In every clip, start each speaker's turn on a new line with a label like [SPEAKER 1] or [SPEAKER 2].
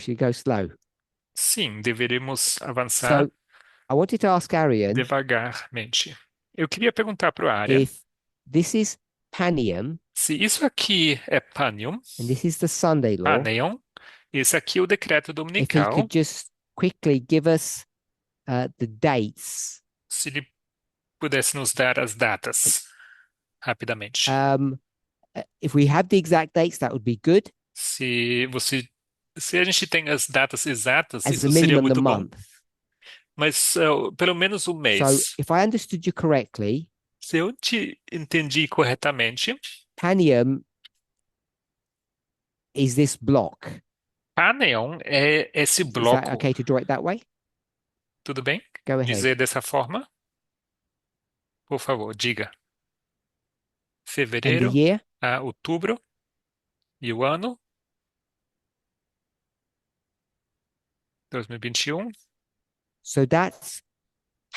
[SPEAKER 1] should go slow.
[SPEAKER 2] Sim, deveremos avançar
[SPEAKER 1] So I wanted to ask Arian
[SPEAKER 2] devagarmente. Eu queria perguntar para o Arya
[SPEAKER 1] if this is Panium
[SPEAKER 2] se isso aqui é Panium,
[SPEAKER 1] and this is the Sunday law,
[SPEAKER 2] Paneon, esse aqui é o decreto
[SPEAKER 1] if he
[SPEAKER 2] dominical,
[SPEAKER 1] could just quickly give us the dates.
[SPEAKER 2] se ele pudesse nos dar as datas rapidamente.
[SPEAKER 1] If we have the exact dates, that would be good.
[SPEAKER 2] Se você, se a gente tem as datas exatas,
[SPEAKER 1] As the
[SPEAKER 2] isso seria
[SPEAKER 1] minimum, the
[SPEAKER 2] muito bom.
[SPEAKER 1] month.
[SPEAKER 2] Mas pelo menos um
[SPEAKER 1] So
[SPEAKER 2] mês.
[SPEAKER 1] if I understood you correctly,
[SPEAKER 2] Se eu te entendi corretamente,
[SPEAKER 1] Panium is this block.
[SPEAKER 2] Paneon é esse
[SPEAKER 1] Is that
[SPEAKER 2] bloco.
[SPEAKER 1] okay to draw it that way?
[SPEAKER 2] Tudo bem?
[SPEAKER 1] Go
[SPEAKER 2] Dizer
[SPEAKER 1] ahead.
[SPEAKER 2] dessa forma? Por favor, diga.
[SPEAKER 1] And the
[SPEAKER 2] Fevereiro
[SPEAKER 1] year?
[SPEAKER 2] a outubro e o ano 2021.
[SPEAKER 1] So that's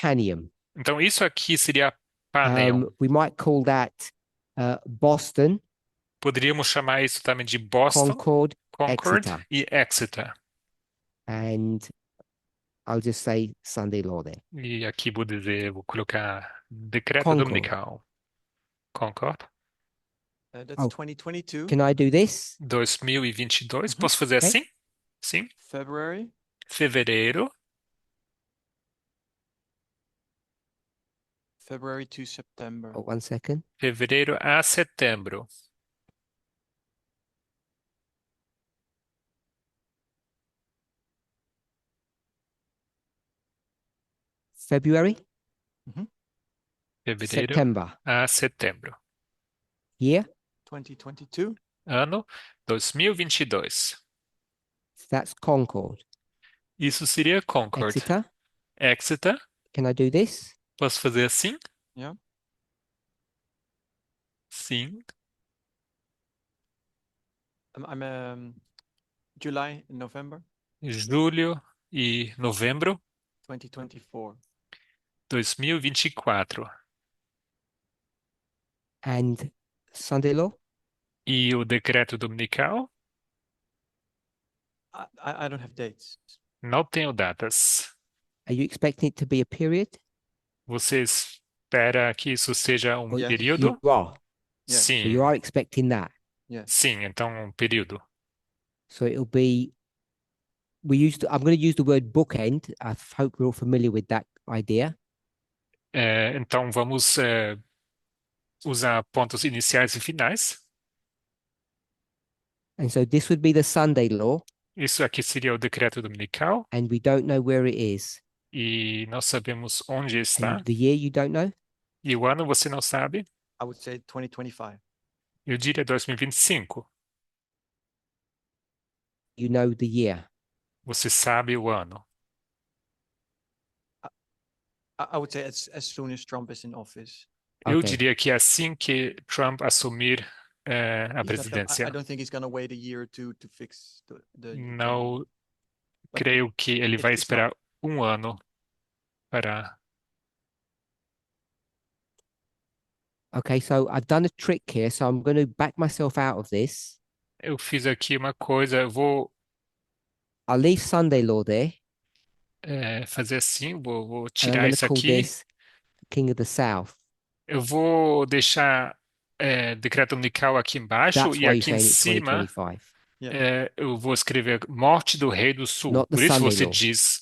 [SPEAKER 1] Panium.
[SPEAKER 2] Então, isso aqui seria Paneon.
[SPEAKER 1] We might call that Boston,
[SPEAKER 2] Poderíamos chamar isso também de Boston,
[SPEAKER 1] Concord,
[SPEAKER 2] Concord
[SPEAKER 1] Exeter.
[SPEAKER 2] e Exeter.
[SPEAKER 1] And I'll just say Sunday law there.
[SPEAKER 2] E aqui vou dizer, vou colocar decreto
[SPEAKER 1] Concord.
[SPEAKER 2] dominical. Concord.
[SPEAKER 3] That's
[SPEAKER 1] Oh,
[SPEAKER 3] 2022,
[SPEAKER 1] can I do this?
[SPEAKER 2] 2022. Posso fazer
[SPEAKER 1] Okay.
[SPEAKER 2] assim? Sim.
[SPEAKER 3] February,
[SPEAKER 2] Fevereiro
[SPEAKER 3] February to September.
[SPEAKER 1] Oh, 1 second.
[SPEAKER 2] Fevereiro a setembro.
[SPEAKER 1] February,
[SPEAKER 2] Fevereiro
[SPEAKER 1] September.
[SPEAKER 2] a setembro.
[SPEAKER 1] Year?
[SPEAKER 3] 2022,
[SPEAKER 2] Ano 2022.
[SPEAKER 1] That's Concord.
[SPEAKER 2] Isso seria Concord.
[SPEAKER 1] Exeter.
[SPEAKER 2] Exeter.
[SPEAKER 1] Can I do this?
[SPEAKER 2] Posso fazer assim?
[SPEAKER 3] yeah.
[SPEAKER 2] Sim.
[SPEAKER 3] I'm July and November
[SPEAKER 2] Julho e novembro
[SPEAKER 3] 2024.
[SPEAKER 2] 2024.
[SPEAKER 1] And Sunday law?
[SPEAKER 2] E o decreto dominical?
[SPEAKER 3] I don't have dates.
[SPEAKER 2] Não tenho datas.
[SPEAKER 1] Are you expecting it to be a period?
[SPEAKER 2] Você espera que isso seja um
[SPEAKER 3] Yes.
[SPEAKER 2] período?
[SPEAKER 1] You are.
[SPEAKER 3] Yes.
[SPEAKER 1] So
[SPEAKER 2] Sim.
[SPEAKER 1] you are expecting that.
[SPEAKER 3] Yes.
[SPEAKER 2] Sim, então um período.
[SPEAKER 1] So it'll be, I'm going to use the word bookend. I hope we're all familiar with that idea.
[SPEAKER 2] Então vamos usar pontos iniciais e finais.
[SPEAKER 1] And so this would be the Sunday law,
[SPEAKER 2] Isso aqui seria o decreto dominical
[SPEAKER 1] and we don't know where it is.
[SPEAKER 2] e não sabemos onde está.
[SPEAKER 1] And the year you don't know?
[SPEAKER 2] E o ano você não sabe?
[SPEAKER 3] I would say 2025.
[SPEAKER 2] Eu diria 2025.
[SPEAKER 1] You know the year.
[SPEAKER 2] Você sabe o ano.
[SPEAKER 3] I would say as soon as Trump is in office.
[SPEAKER 2] Eu
[SPEAKER 1] Okay.
[SPEAKER 2] diria que assim que Trump assumir a
[SPEAKER 3] He's not gonna-
[SPEAKER 2] presidência,
[SPEAKER 3] I don't think he's going to wait a year or two to fix the Ukraine.
[SPEAKER 2] não
[SPEAKER 3] But
[SPEAKER 2] creio que ele vai
[SPEAKER 3] it's
[SPEAKER 2] esperar um ano para.
[SPEAKER 1] Okay, so I've done a trick here, so I'm going to back myself out of this.
[SPEAKER 2] Eu fiz aqui uma coisa, eu vou
[SPEAKER 1] I'll leave Sunday law there,
[SPEAKER 2] fazer assim, vou
[SPEAKER 1] and I'm
[SPEAKER 2] tirar
[SPEAKER 1] going to
[SPEAKER 2] isso
[SPEAKER 1] call
[SPEAKER 2] aqui.
[SPEAKER 1] this King of the South.
[SPEAKER 2] Eu vou deixar decreto dominical aqui embaixo
[SPEAKER 1] That's
[SPEAKER 2] e
[SPEAKER 1] why you're
[SPEAKER 2] aqui em
[SPEAKER 1] saying it's
[SPEAKER 2] cima
[SPEAKER 1] 2025.
[SPEAKER 2] eu vou escrever morte do rei do sul.
[SPEAKER 1] Not the
[SPEAKER 2] Por isso
[SPEAKER 1] Sunday
[SPEAKER 2] você
[SPEAKER 1] law.
[SPEAKER 2] diz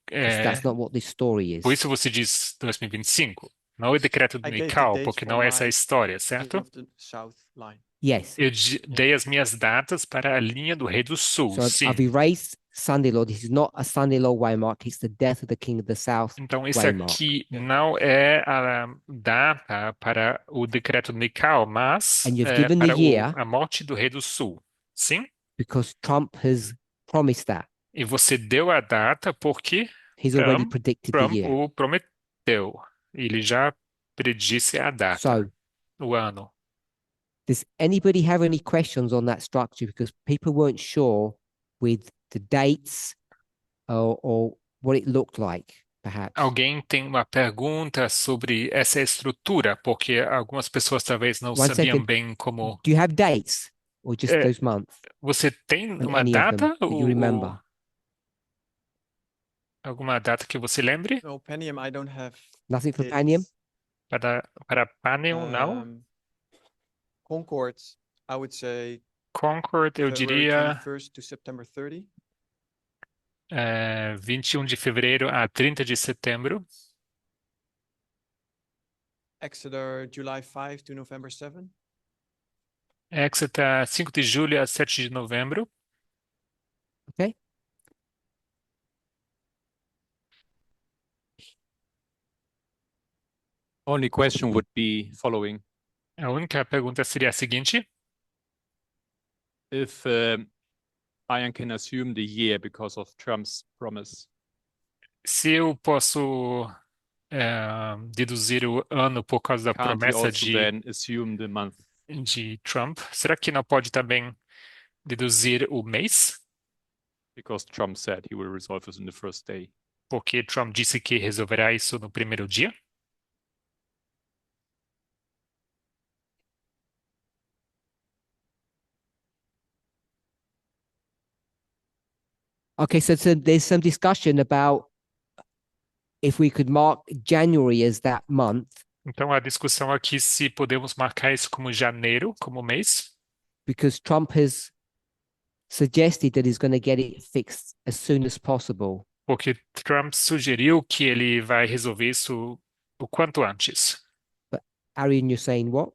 [SPEAKER 1] That's not what this story is.
[SPEAKER 2] por isso você diz 2025. Não é decreto
[SPEAKER 3] I gave the
[SPEAKER 2] dominical,
[SPEAKER 3] dates
[SPEAKER 2] porque
[SPEAKER 3] for
[SPEAKER 2] não é essa a
[SPEAKER 3] my
[SPEAKER 2] história,
[SPEAKER 3] King
[SPEAKER 2] certo?
[SPEAKER 3] of the South line.
[SPEAKER 1] Yes.
[SPEAKER 2] Eu dei as minhas datas para a linha do rei do sul,
[SPEAKER 1] So
[SPEAKER 2] sim.
[SPEAKER 1] I've erased Sunday law. This is not a Sunday law waymark. It's the death of the King of the South
[SPEAKER 2] Então, isso
[SPEAKER 1] waymark.
[SPEAKER 2] aqui não é a data para o decreto dominical, mas
[SPEAKER 1] And you've given the
[SPEAKER 2] para
[SPEAKER 1] year
[SPEAKER 2] a morte do rei do sul. Sim?
[SPEAKER 1] because Trump has promised that.
[SPEAKER 2] E você deu a data porque
[SPEAKER 1] He's already
[SPEAKER 2] Trump,
[SPEAKER 1] predicted the
[SPEAKER 2] Trump
[SPEAKER 1] year.
[SPEAKER 2] o prometeu. Ele já predisse a data,
[SPEAKER 1] So
[SPEAKER 2] o ano.
[SPEAKER 1] does anybody have any questions on that structure? Because people weren't sure with the dates or what it looked like, perhaps.
[SPEAKER 2] Alguém tem uma pergunta sobre essa estrutura? Porque algumas pessoas talvez não
[SPEAKER 1] One
[SPEAKER 2] sabiam
[SPEAKER 1] second.
[SPEAKER 2] bem como.
[SPEAKER 1] Do you have dates? or just
[SPEAKER 2] É,
[SPEAKER 1] those months?
[SPEAKER 2] você tem
[SPEAKER 1] On
[SPEAKER 2] uma
[SPEAKER 1] any of them
[SPEAKER 2] data
[SPEAKER 1] that you remember?
[SPEAKER 2] alguma data que você lembre
[SPEAKER 3] No, Pentium, I don't have
[SPEAKER 1] Nothing for Panium?
[SPEAKER 3] dates.
[SPEAKER 2] para Panion, não?
[SPEAKER 3] Concord, I would say
[SPEAKER 2] Concord, eu
[SPEAKER 3] February
[SPEAKER 2] diria
[SPEAKER 3] 21st to September 30.
[SPEAKER 2] 21 de fevereiro a 30 de setembro.
[SPEAKER 3] Exeter, July 5 to November 7.
[SPEAKER 2] Exeter, 5 de julho a 7 de novembro.
[SPEAKER 1] Okay.
[SPEAKER 4] Only question would be following.
[SPEAKER 2] A única pergunta seria a seguinte:
[SPEAKER 4] If I can assume the year because of Trump's promise,
[SPEAKER 2] se eu posso deduzir o ano por causa da
[SPEAKER 4] can't we
[SPEAKER 2] promessa
[SPEAKER 4] also then assume the month?
[SPEAKER 2] de Trump, será que não pode também deduzir o mês?
[SPEAKER 4] Because Trump said he will resolve this in the first day.
[SPEAKER 2] Porque Trump disse que resolverá isso no primeiro dia?
[SPEAKER 1] Okay, so there's some discussion about if we could mark January as that month
[SPEAKER 2] Então a discussão aqui se podemos marcar isso como janeiro, como mês,
[SPEAKER 1] because Trump has suggested that he's going to get it fixed as soon as possible.
[SPEAKER 2] porque Trump sugeriu que ele vai resolver isso o quanto antes.
[SPEAKER 1] Arian, you're saying what?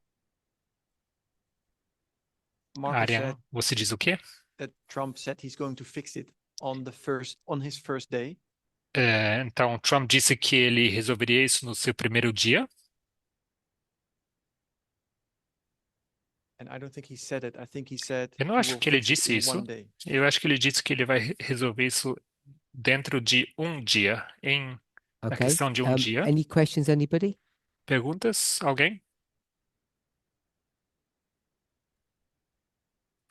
[SPEAKER 3] Marco
[SPEAKER 2] Arian,
[SPEAKER 3] said
[SPEAKER 2] você diz o quê?
[SPEAKER 3] that Trump said he's going to fix it on his first day.
[SPEAKER 2] Então Trump disse que ele resolveria isso no seu primeiro dia.
[SPEAKER 3] And I don't think he said it. I think he said
[SPEAKER 2] Eu não
[SPEAKER 3] he
[SPEAKER 2] acho
[SPEAKER 3] will
[SPEAKER 2] que ele
[SPEAKER 3] fix it
[SPEAKER 2] disse
[SPEAKER 3] in
[SPEAKER 2] isso.
[SPEAKER 3] one day.
[SPEAKER 2] Eu acho que ele disse que ele vai resolver isso dentro de um dia, na
[SPEAKER 1] Okay.
[SPEAKER 2] questão de um dia.
[SPEAKER 1] Any questions, anybody?
[SPEAKER 2] Perguntas? Alguém?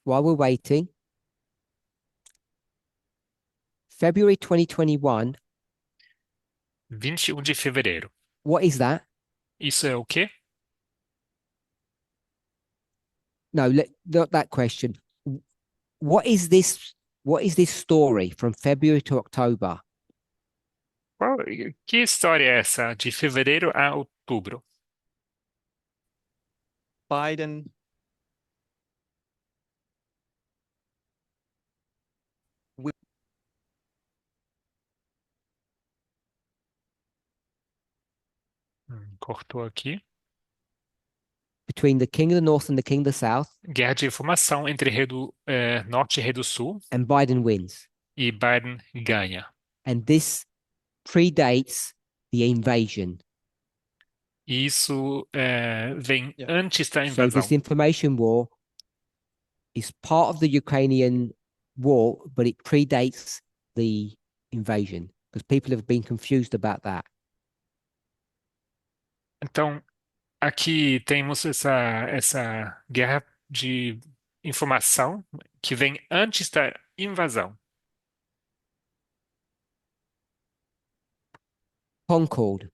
[SPEAKER 1] While we're waiting, February 2021,
[SPEAKER 2] 21 de fevereiro.
[SPEAKER 1] what is that?
[SPEAKER 2] Isso é o quê?
[SPEAKER 1] No, not that question. What is this? What is this story from February to October?
[SPEAKER 2] Que história é essa de fevereiro a outubro?
[SPEAKER 3] Biden
[SPEAKER 2] Cortou aqui.
[SPEAKER 1] Between the King of the North and the King of the South,
[SPEAKER 2] Guerra de informação entre Rei do Norte e Rei do Sul,
[SPEAKER 1] and Biden wins.
[SPEAKER 2] e Biden ganha.
[SPEAKER 1] And this predates the invasion.
[SPEAKER 2] E isso vem
[SPEAKER 3] Yeah.
[SPEAKER 2] antes da
[SPEAKER 1] So
[SPEAKER 2] invasão.
[SPEAKER 1] this information war is part of the Ukrainian war, but it predates the invasion because people have been confused about that.
[SPEAKER 2] Então, aqui temos essa guerra de informação que vem antes da invasão.
[SPEAKER 1] Concord.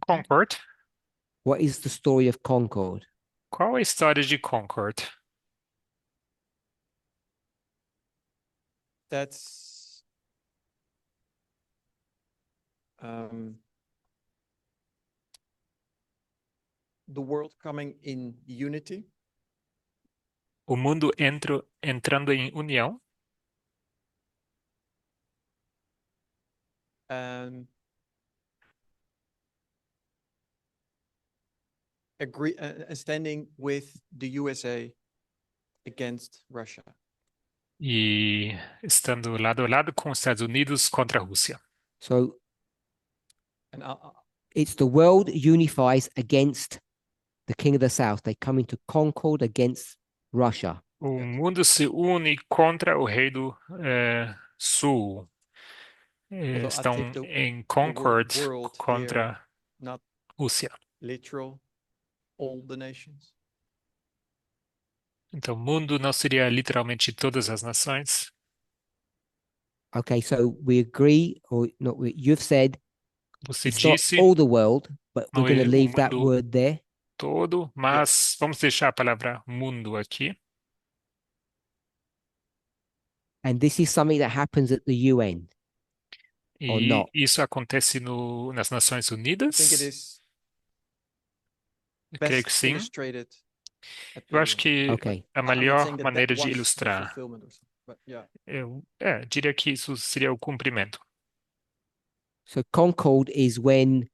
[SPEAKER 2] Concord.
[SPEAKER 1] What is the story of Concord?
[SPEAKER 2] Qual a história de Concord?
[SPEAKER 3] That's the world coming in unity
[SPEAKER 2] O mundo entrando em união
[SPEAKER 3] and standing with the USA against Russia.
[SPEAKER 2] e estando lado a lado com os Estados Unidos contra a Rússia.
[SPEAKER 1] So
[SPEAKER 3] And
[SPEAKER 1] it's the world unifies against the King of the South. They come into Concord against Russia.
[SPEAKER 2] O mundo se une contra o Rei do Sul.
[SPEAKER 3] although I
[SPEAKER 2] Estão
[SPEAKER 3] take
[SPEAKER 2] em
[SPEAKER 3] word
[SPEAKER 2] Concord
[SPEAKER 3] world
[SPEAKER 2] contra
[SPEAKER 3] here, not
[SPEAKER 2] Rússia.
[SPEAKER 3] literal, all the nations.
[SPEAKER 2] Então, mundo não seria literalmente todas as nações.
[SPEAKER 1] Okay, so we agree, or not? You've said
[SPEAKER 2] Você
[SPEAKER 1] it's not
[SPEAKER 2] disse
[SPEAKER 1] all the world, but
[SPEAKER 2] não
[SPEAKER 1] we're going
[SPEAKER 2] é
[SPEAKER 1] to
[SPEAKER 2] o
[SPEAKER 1] leave that
[SPEAKER 2] mundo
[SPEAKER 1] word there.
[SPEAKER 2] todo, mas vamos deixar a palavra mundo aqui.
[SPEAKER 1] And this is something that happens at the UN. Or
[SPEAKER 2] E
[SPEAKER 1] not.
[SPEAKER 2] isso acontece nas Nações
[SPEAKER 3] I
[SPEAKER 2] Unidas?
[SPEAKER 3] think it is
[SPEAKER 2] Eu creio
[SPEAKER 3] best
[SPEAKER 2] que sim.
[SPEAKER 3] illustrated at
[SPEAKER 2] Eu
[SPEAKER 3] the
[SPEAKER 2] acho
[SPEAKER 3] UN.
[SPEAKER 2] que
[SPEAKER 1] Okay.
[SPEAKER 2] a
[SPEAKER 3] I'm not
[SPEAKER 2] melhor
[SPEAKER 3] saying that
[SPEAKER 2] maneira de
[SPEAKER 3] was the
[SPEAKER 2] ilustrar,
[SPEAKER 3] fulfillment or something, but yeah.
[SPEAKER 2] eu diria que isso seria o cumprimento.
[SPEAKER 1] So concord is when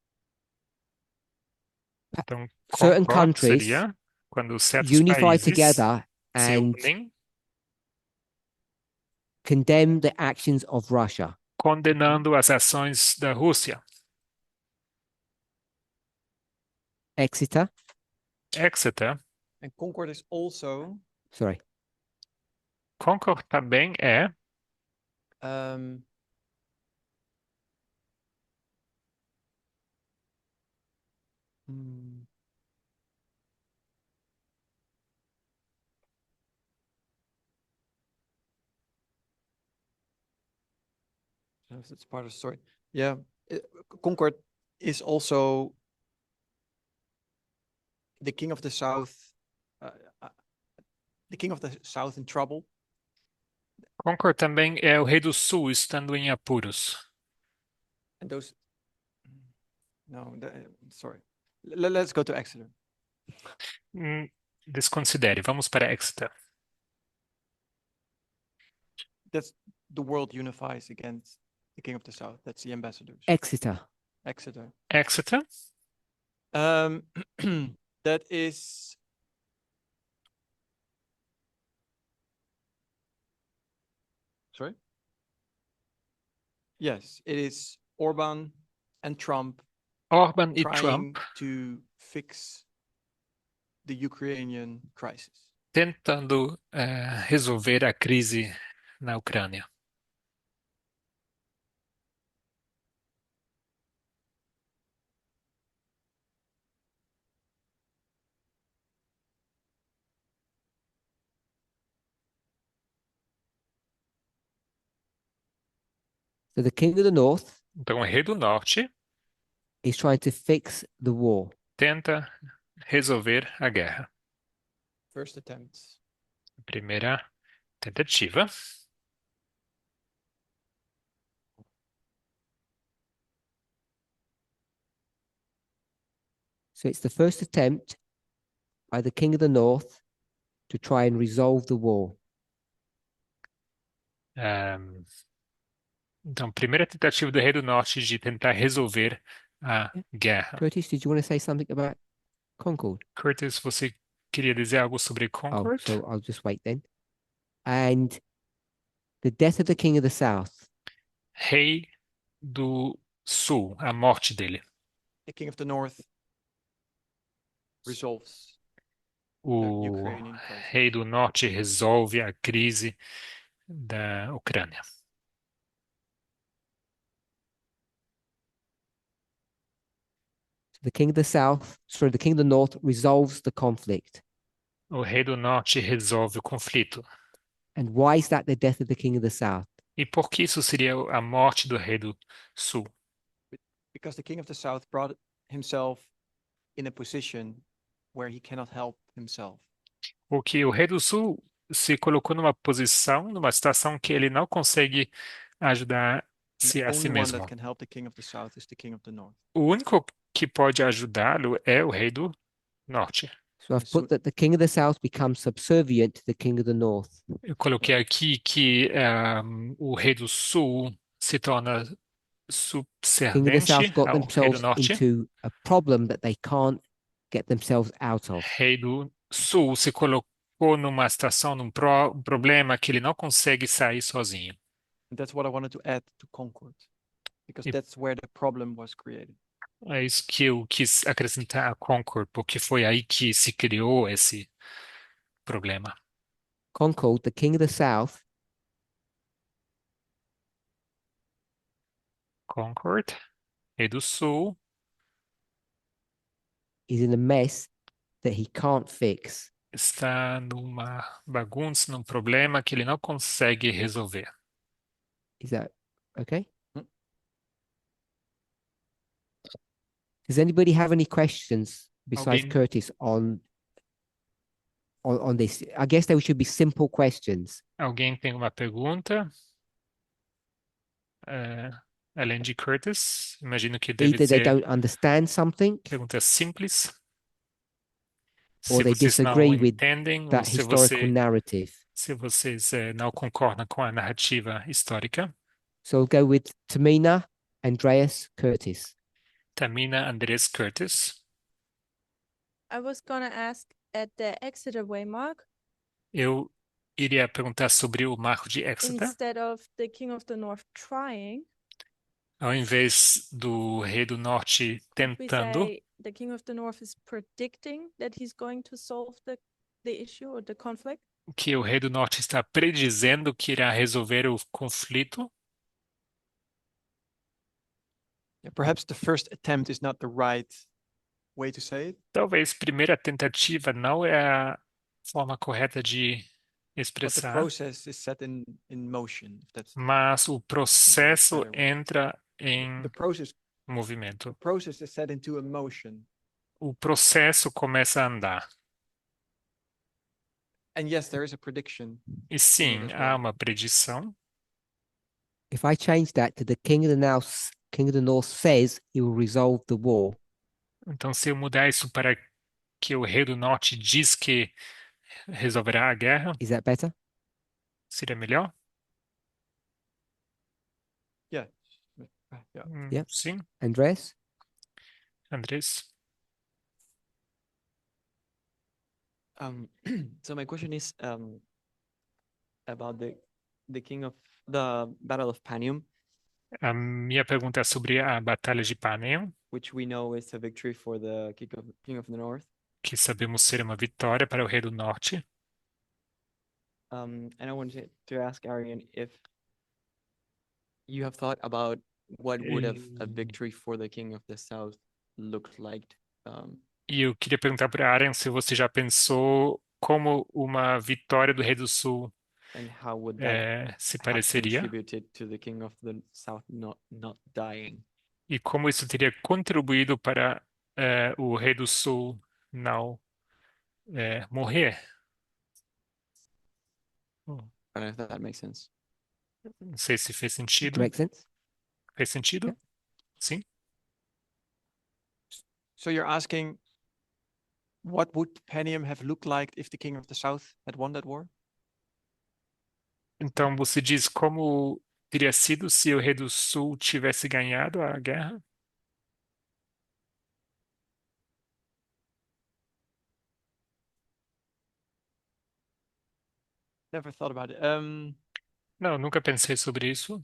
[SPEAKER 2] Então,
[SPEAKER 1] certain
[SPEAKER 2] concord
[SPEAKER 1] countries
[SPEAKER 2] seria quando certos
[SPEAKER 1] unify
[SPEAKER 2] países
[SPEAKER 1] together
[SPEAKER 2] se
[SPEAKER 1] and
[SPEAKER 2] unem
[SPEAKER 1] condemn the actions of Russia.
[SPEAKER 2] condenando as ações da Rússia.
[SPEAKER 1] Exeter,
[SPEAKER 2] Exeter,
[SPEAKER 3] And concord is also
[SPEAKER 1] sorry,
[SPEAKER 2] Concord também é
[SPEAKER 3] um, hmm, yes, it's part of the story. Yeah, Concord is also the king of the south, uh, uh, the king of the south in trouble.
[SPEAKER 2] Concord também é o rei do sul estando em apuros.
[SPEAKER 3] And those, no, sorry. Let's go to Exeter.
[SPEAKER 2] Desconsidere, vamos para Exeter.
[SPEAKER 3] That's the world unifies against the king of the south. That's the ambassadors.
[SPEAKER 1] Exeter.
[SPEAKER 3] Exeter.
[SPEAKER 2] Exeter,
[SPEAKER 3] Um, that is sorry. Yes, it is Orban and Trump
[SPEAKER 2] Orban e
[SPEAKER 3] trying
[SPEAKER 2] Trump
[SPEAKER 3] to fix the Ukrainian crisis.
[SPEAKER 2] tentando resolver a crise na Ucrânia.
[SPEAKER 1] So the king of the north
[SPEAKER 2] Então, o rei do norte
[SPEAKER 1] is trying to fix the war.
[SPEAKER 2] tenta resolver a guerra.
[SPEAKER 3] First attempts.
[SPEAKER 2] Primeira tentativa.
[SPEAKER 1] So it's the first attempt by the king of the north to try and resolve the war.
[SPEAKER 2] Então, primeira tentativa do rei do norte de tentar resolver a guerra.
[SPEAKER 1] Curtis, did you want to say something about Concord?
[SPEAKER 2] Curtis, você queria dizer algo sobre
[SPEAKER 1] Oh,
[SPEAKER 2] Concord?
[SPEAKER 1] so I'll just wait then. And the death of the king of the south.
[SPEAKER 2] Rei do sul, a morte dele.
[SPEAKER 3] The king of the north resolves the
[SPEAKER 2] O
[SPEAKER 3] Ukrainian crisis.
[SPEAKER 2] rei do norte resolve a crise da Ucrânia.
[SPEAKER 1] The king of the south, sorry, the king of the north resolves the conflict.
[SPEAKER 2] O rei do norte resolve o conflito.
[SPEAKER 1] And why is that the death of the king of the south?
[SPEAKER 2] E por que isso seria a morte do rei do sul?
[SPEAKER 3] Because the king of the south brought himself in a position where he cannot help himself.
[SPEAKER 2] Porque o rei do sul se colocou numa posição, numa situação que ele não consegue ajudar-se
[SPEAKER 3] The
[SPEAKER 2] a si
[SPEAKER 3] only one
[SPEAKER 2] mesmo.
[SPEAKER 3] that can help the king of the south is the king of the north.
[SPEAKER 2] O único que pode ajudá-lo é o rei do norte.
[SPEAKER 1] So I've
[SPEAKER 3] So-
[SPEAKER 1] put that the king of the south becomes subservient to the king of the north.
[SPEAKER 2] Eu coloquei aqui que o rei do sul se torna
[SPEAKER 1] King of the
[SPEAKER 2] subserviente
[SPEAKER 1] south got
[SPEAKER 2] ao rei do
[SPEAKER 1] themselves
[SPEAKER 2] norte.
[SPEAKER 1] into a problem that they can't get themselves out of.
[SPEAKER 2] Rei do sul se colocou numa situação, um problema que ele não consegue sair sozinho.
[SPEAKER 3] And that's what I wanted to add to Concord, because
[SPEAKER 2] Yep.
[SPEAKER 3] that's where the problem was created.
[SPEAKER 2] É isso que eu quis acrescentar a Concord, porque foi aí que se criou esse problema.
[SPEAKER 1] Concord, the king of the south,
[SPEAKER 2] Concord, rei do sul,
[SPEAKER 1] is in a mess that he can't fix.
[SPEAKER 2] está numa bagunça, num problema que ele não consegue resolver.
[SPEAKER 1] Is that okay?
[SPEAKER 3] Hmm.
[SPEAKER 1] Does anybody have any questions besides
[SPEAKER 2] Alguém-
[SPEAKER 1] Curtis on on this? I guess they should be simple questions.
[SPEAKER 2] Alguém tem uma pergunta? Além de Curtis, imagino que deve
[SPEAKER 1] Either they
[SPEAKER 2] ser
[SPEAKER 1] don't understand something
[SPEAKER 2] pergunta simples.
[SPEAKER 1] or
[SPEAKER 2] Se
[SPEAKER 1] they
[SPEAKER 2] vocês não
[SPEAKER 1] disagree with
[SPEAKER 2] entendem ou
[SPEAKER 1] that historical narrative.
[SPEAKER 2] se vocês não concordam com a narrativa histórica.
[SPEAKER 1] So we'll go with Tamina, Andreas, Curtis.
[SPEAKER 2] Tamina, Andrés, Curtis.
[SPEAKER 5] I was gonna ask at the Exeter Waymark,
[SPEAKER 2] Eu iria perguntar sobre o Marco de Exeter.
[SPEAKER 5] instead of the King of the North trying,
[SPEAKER 2] Ao invés do Rei do Norte
[SPEAKER 5] we
[SPEAKER 2] tentando,
[SPEAKER 5] say the King of the North is predicting that he's going to solve the issue or the conflict.
[SPEAKER 2] que o Rei do Norte está predizendo que irá resolver o conflito.
[SPEAKER 3] Yeah, perhaps the first attempt is not the right way to say it,
[SPEAKER 2] Talvez primeira tentativa não é a forma correta de
[SPEAKER 3] but the
[SPEAKER 2] expressar,
[SPEAKER 3] process is set in motion. If that's
[SPEAKER 2] mas o processo
[SPEAKER 3] better way.
[SPEAKER 2] entra em
[SPEAKER 3] the
[SPEAKER 2] movimento.
[SPEAKER 3] process is set into a motion.
[SPEAKER 2] O processo começa a andar.
[SPEAKER 3] And yes, there is a prediction.
[SPEAKER 2] E sim,
[SPEAKER 3] as
[SPEAKER 2] há
[SPEAKER 3] well.
[SPEAKER 2] uma predição.
[SPEAKER 1] If I change that to the King of the North says he will resolve the war,
[SPEAKER 2] Então, se eu mudar isso para que o Rei do Norte diz que resolverá a guerra,
[SPEAKER 1] is that better?
[SPEAKER 2] seria melhor?
[SPEAKER 3] Yeah. Yeah.
[SPEAKER 1] Yeah.
[SPEAKER 2] Sim,
[SPEAKER 1] Andreas?
[SPEAKER 2] Andrés.
[SPEAKER 6] So my question is about the king of the Battle of Panium,
[SPEAKER 2] A minha pergunta é sobre a Batalha de Panem,
[SPEAKER 6] which we know is a victory for the king of the North.
[SPEAKER 2] que sabemos ser uma vitória para o Rei do Norte.
[SPEAKER 6] And I wanted to ask Arian if you have thought about what would have a victory for the king of the South looked like.
[SPEAKER 2] E eu queria perguntar para a Aren se você já pensou como uma vitória do Rei do Sul
[SPEAKER 6] And how would that
[SPEAKER 2] se
[SPEAKER 6] have
[SPEAKER 2] pareceria
[SPEAKER 6] contributed to the king of the South not dying?
[SPEAKER 2] e como isso teria contribuído para o Rei do Sul não morrer.
[SPEAKER 6] I don't know if that makes sense.
[SPEAKER 2] Não sei se fez
[SPEAKER 1] Does
[SPEAKER 2] sentido.
[SPEAKER 1] it make sense?
[SPEAKER 2] Fez sentido?
[SPEAKER 1] Yeah.
[SPEAKER 2] Sim.
[SPEAKER 3] So you're asking, what would Panium have looked like if the King of the South had won that war?
[SPEAKER 2] Então você diz como teria sido se o Rei do Sul tivesse ganhado a guerra?
[SPEAKER 3] Never thought about it.
[SPEAKER 2] Não, nunca pensei sobre isso.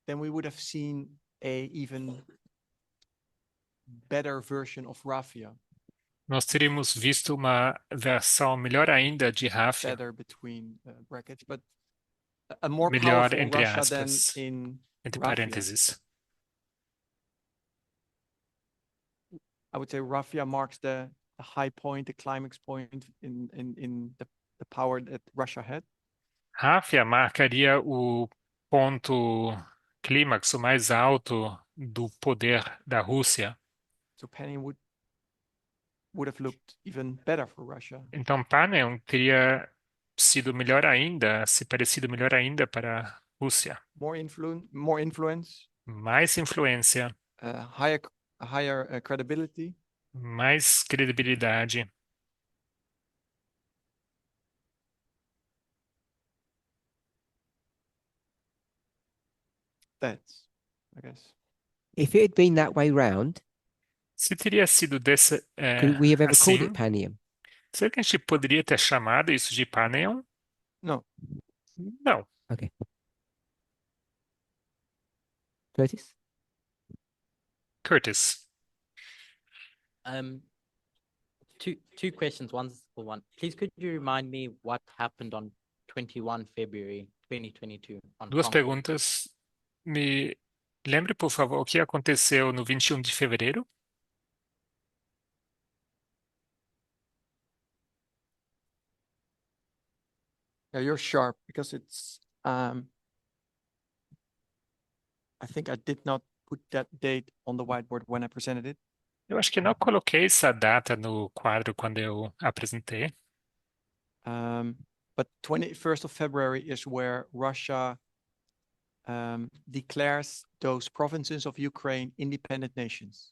[SPEAKER 3] Then we would have seen a even better version of Raffia,
[SPEAKER 2] Nós teríamos visto uma versão melhor ainda de Ráfia,
[SPEAKER 3] better between brackets, but a more
[SPEAKER 2] melhor
[SPEAKER 3] powerful
[SPEAKER 2] entre
[SPEAKER 3] Russia than
[SPEAKER 2] aspas,
[SPEAKER 3] in
[SPEAKER 2] entre
[SPEAKER 3] Raffia.
[SPEAKER 2] parênteses.
[SPEAKER 3] I would say Raffia marks the high point, the climax point in the power that Russia had.
[SPEAKER 2] Ráfia marcaria o ponto clímax, o mais alto do poder da Rússia.
[SPEAKER 3] So Panium would have looked even better for Russia.
[SPEAKER 2] Então Panem teria sido melhor ainda, se parecido melhor ainda para a Rússia.
[SPEAKER 3] More influence,
[SPEAKER 2] Mais influência,
[SPEAKER 3] higher credibility.
[SPEAKER 2] mais credibilidade.
[SPEAKER 3] That's, I guess.
[SPEAKER 1] If it had been that way round,
[SPEAKER 2] Se teria sido desse,
[SPEAKER 1] could we have ever called
[SPEAKER 2] assim,
[SPEAKER 1] it Panium?
[SPEAKER 2] será que a gente poderia ter chamado isso de Panem?
[SPEAKER 3] No,
[SPEAKER 2] Não.
[SPEAKER 1] Okay. Curtis?
[SPEAKER 2] Curtis.
[SPEAKER 7] Two questions. One's for one. Please, could you remind me what happened on 21 February 2022 on
[SPEAKER 2] Duas
[SPEAKER 7] Concord?
[SPEAKER 2] perguntas. Me lembre, por favor, o que aconteceu no 21 de fevereiro?
[SPEAKER 3] yeah, you're sharp because it's, I think I did not put that date on the whiteboard when I presented it.
[SPEAKER 2] Eu acho que não coloquei essa data no quadro quando eu apresentei.
[SPEAKER 3] But 21st of February is where Russia declares those provinces of Ukraine independent nations.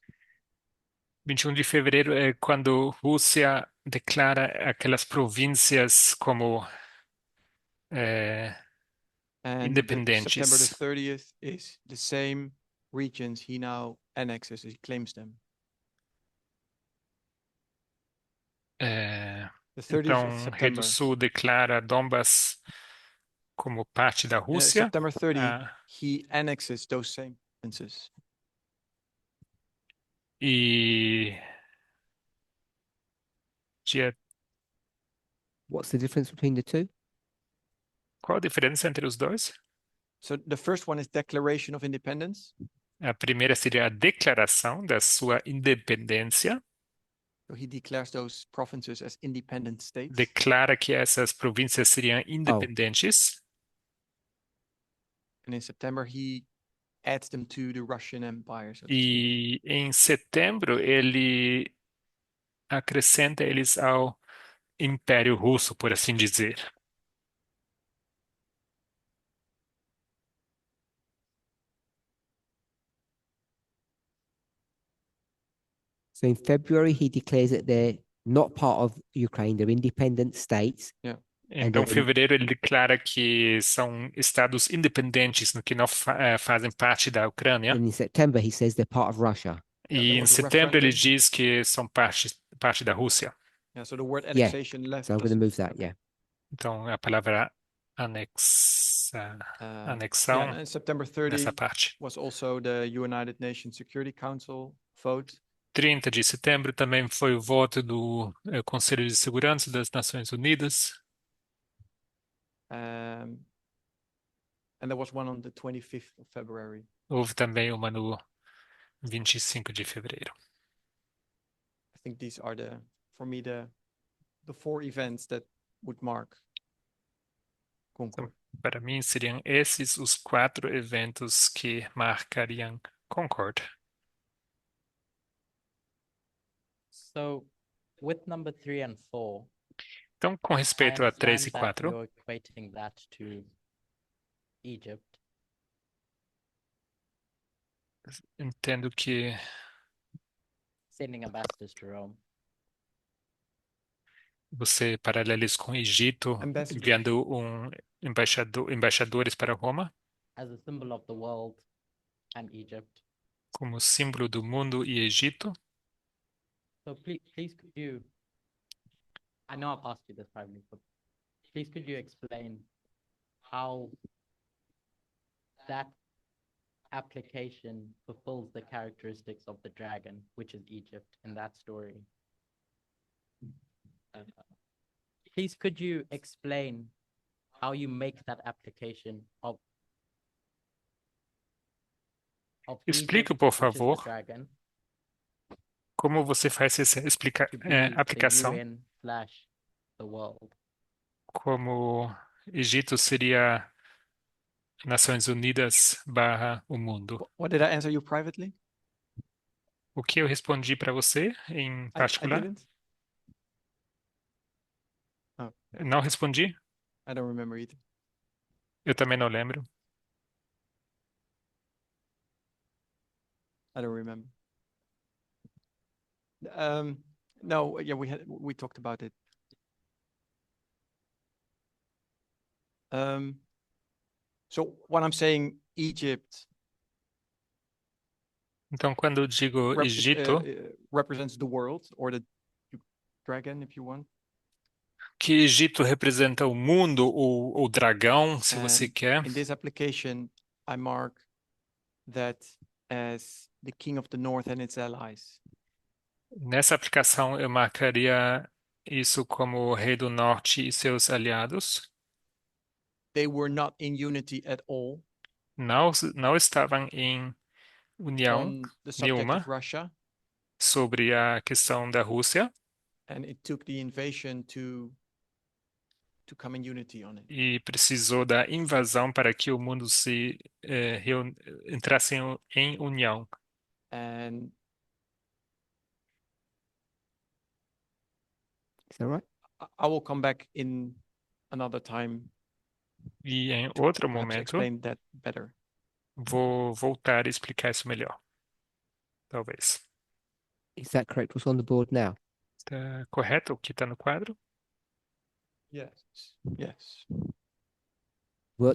[SPEAKER 2] 21 de fevereiro é quando Rússia declara aquelas províncias como
[SPEAKER 3] And September the
[SPEAKER 2] independentes.
[SPEAKER 3] 30th is the same regions he now annexes, he claims them. The 30th
[SPEAKER 2] Então,
[SPEAKER 3] of
[SPEAKER 2] Rei do
[SPEAKER 3] September.
[SPEAKER 2] Sul declara Donbas como parte da Rússia.
[SPEAKER 3] September 30,
[SPEAKER 2] Ah,
[SPEAKER 3] he annexes those same provinces.
[SPEAKER 2] e dia,
[SPEAKER 1] What's the difference between the two?
[SPEAKER 2] qual a diferença entre os dois?
[SPEAKER 3] So the first one is Declaration of Independence.
[SPEAKER 2] A primeira seria a declaração da sua independência,
[SPEAKER 3] So he declares those provinces as independent states.
[SPEAKER 2] declara que essas províncias seriam independentes.
[SPEAKER 3] And in September, he adds them to the Russian Empire. So to speak.
[SPEAKER 2] E em setembro ele acrescenta eles ao Império Russo, por assim dizer.
[SPEAKER 1] So in February, he declares that they're not part of Ukraine, they're independent states.
[SPEAKER 2] Então, em
[SPEAKER 1] then-
[SPEAKER 2] fevereiro, ele declara que são estados independentes, no que não fazem parte da Ucrânia.
[SPEAKER 1] And in September, he says they're part of Russia.
[SPEAKER 2] E
[SPEAKER 3] there
[SPEAKER 2] em
[SPEAKER 3] was a
[SPEAKER 2] setembro, ele
[SPEAKER 3] referendum.
[SPEAKER 2] diz que são parte da Rússia.
[SPEAKER 3] Yeah, so the word
[SPEAKER 1] Yeah,
[SPEAKER 3] annexation left.
[SPEAKER 1] So I'm going to
[SPEAKER 3] doesn't-
[SPEAKER 1] move that,
[SPEAKER 3] okay.
[SPEAKER 1] yeah.
[SPEAKER 2] Então, a palavra anexão
[SPEAKER 3] Yeah, and September 30
[SPEAKER 2] nessa parte.
[SPEAKER 3] was also the United Nations Security Council vote.
[SPEAKER 2] 30 de setembro também foi o voto do Conselho de Segurança das Nações Unidas.
[SPEAKER 3] And there was one on the 25th of February.
[SPEAKER 2] Houve também uma no 25 de fevereiro.
[SPEAKER 3] I think these are for me, the four events that would mark Concord.
[SPEAKER 2] Para mim, seriam esses os 4 eventos que marcariam Concord.
[SPEAKER 7] So with number 3 and 4,
[SPEAKER 2] Então, com
[SPEAKER 7] I
[SPEAKER 2] respeito a 3 e
[SPEAKER 7] understand that
[SPEAKER 2] 4,
[SPEAKER 7] you're equating that to Egypt.
[SPEAKER 2] entendo que
[SPEAKER 7] Sending ambassadors to Rome.
[SPEAKER 2] você paraleliza com o Egito,
[SPEAKER 3] Ambassador.
[SPEAKER 2] enviando embaixadores para Roma,
[SPEAKER 7] As a symbol of the world and Egypt.
[SPEAKER 2] como símbolo do mundo e Egito.
[SPEAKER 7] So please could you, I know I've asked you this privately, but please could you explain how that application fulfills the characteristics of the dragon, which is Egypt in that story? Please could you explain how you make that application of
[SPEAKER 2] Explique,
[SPEAKER 7] Egypt,
[SPEAKER 2] por
[SPEAKER 7] which is the
[SPEAKER 2] favor,
[SPEAKER 7] dragon,
[SPEAKER 2] como você faz essa
[SPEAKER 7] to be the
[SPEAKER 2] aplicação,
[SPEAKER 7] UN/the world.
[SPEAKER 2] como Egito seria Nações Unidas / o mundo.
[SPEAKER 3] What did I answer you privately?
[SPEAKER 2] O que eu respondi para você em
[SPEAKER 3] I
[SPEAKER 2] particular?
[SPEAKER 3] didn't. Oh,
[SPEAKER 2] Não respondi?
[SPEAKER 3] I don't remember either.
[SPEAKER 2] Eu também não lembro.
[SPEAKER 3] I don't remember. No, yeah, we talked about it. So when I'm saying Egypt
[SPEAKER 2] Então, quando eu digo Egito,
[SPEAKER 3] represents the world or the dragon, if you want.
[SPEAKER 2] que Egito representa o mundo ou o dragão, se você
[SPEAKER 3] And
[SPEAKER 2] quer.
[SPEAKER 3] In this application, I mark that as the king of the north and its allies.
[SPEAKER 2] Nessa aplicação, eu marcaria isso como o Rei do Norte e seus aliados.
[SPEAKER 3] They were not in unity at all
[SPEAKER 2] Não estavam em união
[SPEAKER 3] on the subject
[SPEAKER 2] nenhuma
[SPEAKER 3] of Russia,
[SPEAKER 2] sobre a questão da Rússia
[SPEAKER 3] and it took the invasion to come in unity on it.
[SPEAKER 2] e precisou da invasão para que o mundo entrasse em união.
[SPEAKER 3] And
[SPEAKER 1] Is that right?
[SPEAKER 3] I will come back in another time
[SPEAKER 2] E em
[SPEAKER 3] to
[SPEAKER 2] outro
[SPEAKER 3] perhaps
[SPEAKER 2] momento,
[SPEAKER 3] explain that better.
[SPEAKER 2] vou voltar a explicar isso melhor. Talvez.
[SPEAKER 1] Is that correct? What's on the board now?
[SPEAKER 2] Está correto o que está no quadro?
[SPEAKER 3] Yes. Yes.